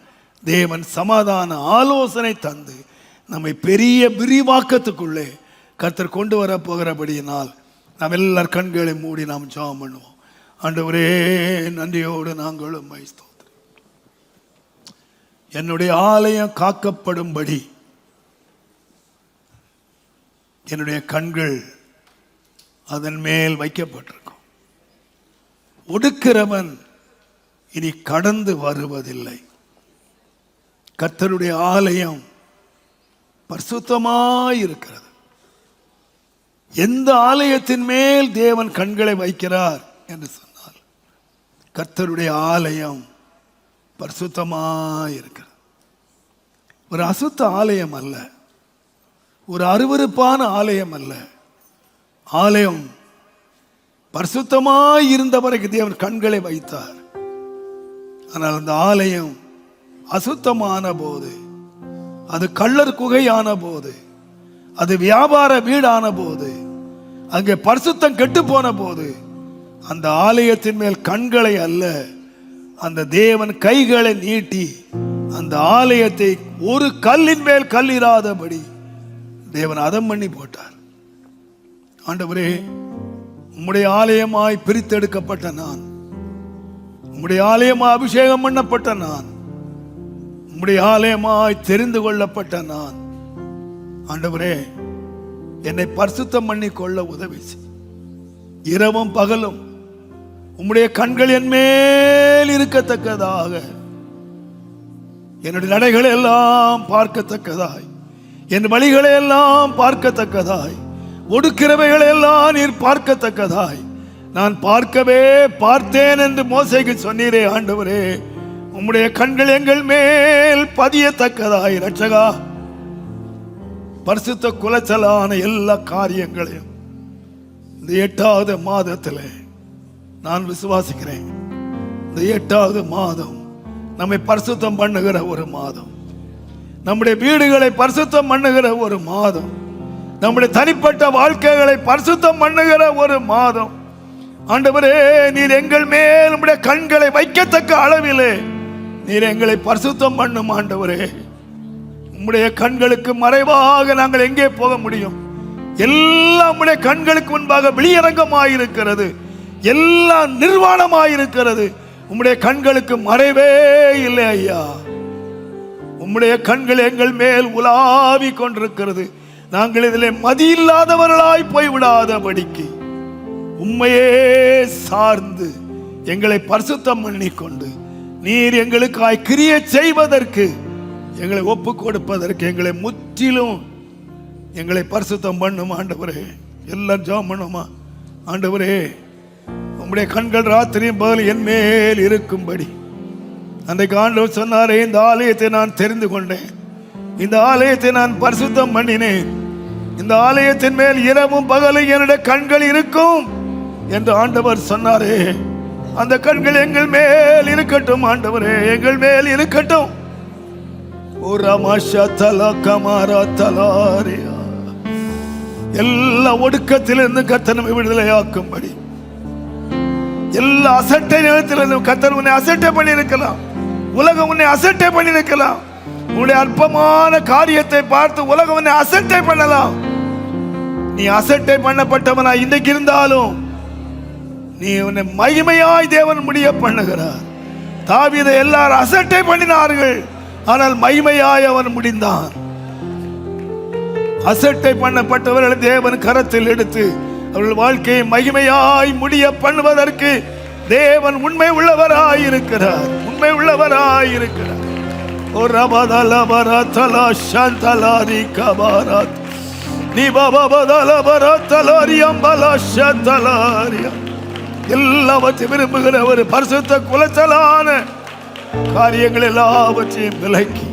தேவன் சமாதான ஆலோசனை தந்து நம்மை பெரிய விரிவாக்கத்துக்குள்ளே கர்த்தர் கொண்டு வர போகிறபடியினால் நாம் எல்லார் கண்களை மூடி நாம் ஜெபம் பண்ணுவோம். ஆண்டவரே, நன்றியோடு நாங்களும் ஸ்தோத்திரம். என்னுடைய ஆலயம் காக்கப்படும்படி என்னுடைய கண்கள் அதன் மேல் வைக்கப்பட்டிருக்கும். ஒடுக்கிறவன் இனி கடந்து வருவதில்லை. கர்த்தருடைய ஆலயம் பரிசுத்தமாயிருக்கிறது. எந்த ஆலயத்தின் மேல் தேவன் கண்களை வைக்கிறார் என்று சொன்னால் கர்த்தருடைய ஆலயம் பரிசுத்தமாயிருக்கிறது. ஒரு அசுத்த ஆலயம் அல்ல, ஒரு அருவருப்பான ஆலயம் அல்ல. ஆலயம் பரிசுத்தமாயிருந்தவருக்கு தேவன் கண்களை வைத்தார். ஆனால் அந்த ஆலயம் அசுத்தமான போது, அது கள்ளர் குகையான போது, அது வியாபார வீடான போது, அங்கே பரிசுத்தம் கெட்டு போன போது அந்த ஆலயத்தின் மேல் கண்களை அல்ல, அந்த தேவன் கைகளை நீட்டி அந்த ஆலயத்தை ஒரு கல்லின் மேல் கல்லிராதபடி தேவன் அதம் பண்ணி போட்டார். ஆண்டவரே, உம்முடைய ஆலயமாய் பிரித்தெடுக்கப்பட்ட நான், உம்முடைய ஆலயமாய் அபிஷேகம் பண்ணப்பட்ட நான், உம்முடைய ஆலயமாய் தெரிந்து கொள்ளப்பட்ட நான், ஆண்டவரே, என்னை பரிசுத்தம் பண்ணி கொள்ள உதவி செய். இரவும் பகலும் உம்முடைய கண்கள் என் மேல் இருக்கத்தக்கதாக, என்னுடைய நடைகளை எல்லாம் பார்க்கத்தக்கதாய், என் வழிகளை எல்லாம் பார்க்கத்தக்கதாய், ஒடுக்கிறவைகளை எல்லாம் நீர் பார்க்கத்தக்கதாய் நான் பார்க்கவே பார்த்தேன் என்று மோசேக்கு சொன்னீரே. ஆண்டவரே, உம்முடைய கண்கள் எங்கள் மேல் பதியத்தக்கதாய் இரட்சகா, பரிசுத்த குலைச்சலான எல்லா காரியங்களையும் இந்த 8வது மாதத்தில் நான் விசுவாசிக்கிறேன். இந்த 8வது மாதம் நம்மை பரிசுத்தம் பண்ணுகிற ஒரு மாதம், நம்முடைய வீடுகளை பரிசுத்தம் பண்ணுகிற ஒரு மாதம், நம்முடைய தனிப்பட்ட வாழ்க்கைகளை பரிசுத்தம் பண்ணுகிற ஒரு மாதம். ஆண்டவரே, நீர் எங்கள் மேல் நம்முடைய கண்களை வைக்கத்தக்க அளவிலே நீர் எங்களை பரிசுத்தம் பண்ணும். ஆண்டவரே, உம்முடைய கண்களுக்கு மறைவாக நாங்கள் எங்கே போக முடியும்? எல்லாம் உம்முடைய கண்களுக்கு முன்பாக வெளியரங்கமாயிருக்கிறது, எல்லாம் நிர்வாணமாயிருக்கிறது. உம்முடைய கண்களுக்கு மறைவே இல்லை ஐயா. உம்முடைய கண்கள் எங்கள் மேல் உலாவி கொண்டிருக்கிறது. நாங்கள் இதிலே மதியில்லாதவர்களாய் போய்விடாதபடிக்கு உம்மையே சார்ந்து எங்களை பரிசுத்தம் பண்ணிக்கொண்டு நீர் எங்களுக்காய் கிரியை செய்வதற்கு, எங்களை ஒப்பு கொடுப்பதற்கு, எங்களை முற்றிலும் எங்களை பரிசுத்தம் பண்ணும். ஆண்டவரே, எல்லாம் ஜெபம் பண்ணுமா? ஆண்டவரே, உம்முடைய கண்கள் ராத்திரியும் பகல் என் மேல் இருக்கும்படி அன்றைக்கு ஆண்டவர் சொன்னாரே, இந்த ஆலயத்தை நான் தெரிந்து கொண்டேன், இந்த ஆலயத்தை நான் பரிசுத்தம் பண்ணினேன், இந்த ஆலயத்தின் மேல் இரவும் பகலும் என்னுடைய கண்கள் இருக்கும் என்று ஆண்டவர் சொன்னாரே. அந்த கண்கள் எங்கள் மேல் இருக்கட்டும் ஆண்டவரே, எங்கள் மேல் இருக்கட்டும். எல்லா ஒடுக்கத்திலிருந்து கர்த்தர் நம்மை விடுதலையாக்கும்படி, எல்லா அசட்டை நிலத்திலிருந்து கர்த்தர் உன்னை அசட்டை பண்ணியிருக்கலாம், உலகம் உன்னை அசட்டை பண்ணியிருக்கலாம். உன்னுடைய அற்பமான காரியத்தை பார்த்து உலகம் உன்னை அசட்டை பண்ணலாம். நீ அசட்டை பண்ணப்பட்டவனா இன்றைக்கு இருந்தாலும் நீ உன்னை மகிமையாய் தேவன் முடிய பண்ணுகிறார். தாவீதை எல்லாரும் அசட்டை பண்ணினார்கள், ஆனால் மகிமையாய் அவன் முடிந்தான். அசட்டை பண்ணப்பட்டவர்களை தேவன் கரத்தில் எடுத்து அவர்கள் வாழ்க்கையை மகிமையாய் முடிய பண்ணுவதற்கு தேவன் உண்மை உள்ளவராய் இருக்கிறார், உண்மை உள்ளவராய் இருக்கிறார். ஓ ரபதல பரதல சந்தலாரி கபாரத் நீ பபதல பரதலாரி அம்பல சந்தலாரி எல்லாவற்றையும் விரும்புகிற ஒரு பரிசுத்த குலைச்சலான காரியங்கள் எல்லாவற்றையும் விலக்கி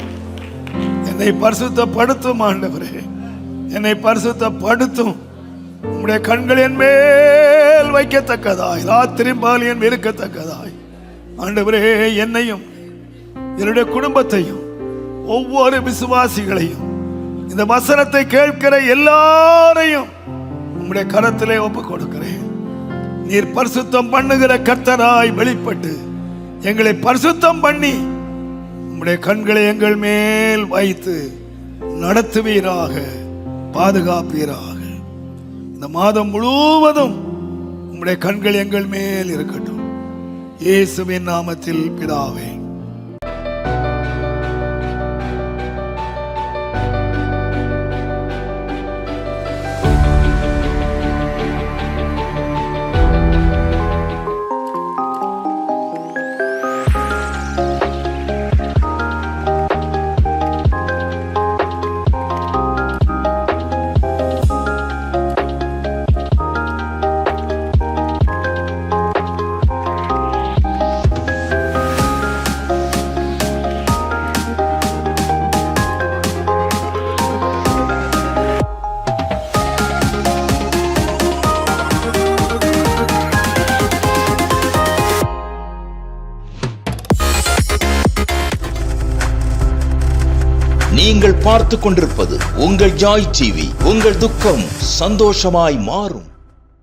என்னை பரிசுத்தப்படுத்தும். ஆண்டவரே, என்னை பரிசுத்தப்படுத்தும். உம்முடைய கண்கள் என் மேல் வைக்கத்தக்கதாய், ராத்திரி பகல் என் இருக்கத்தக்கதாய் ஆண்டவரே, என்னையும் என்னுடைய குடும்பத்தையும் ஒவ்வொரு விசுவாசிகளையும் இந்த வசனத்தை கேட்கிற எல்லாரையும் உம்முடைய கரத்திலே ஒப்புக் கொடுக்கிறேன். நீர் பரிசுத்தம் பண்ணுகிற கர்த்தராய் வெளிப்பட்டு எங்களை பரிசுத்தம் பண்ணி உம்முடைய கண்களை எங்கள் மேல் வைத்து நடத்துவீராக, பாதுகாப்பீராக. இந்த மாதம் முழுவதும் உம்முடைய கண்கள் எங்கள் மேல் இருக்கட்டும். இயேசுவின் நாமத்தில் பிதாவே. நீங்கள் பார்த்துக் கொண்டிருப்பது உங்கள் ஜாய் டிவி. உங்கள் துக்கம் சந்தோஷமாய் மாறும்.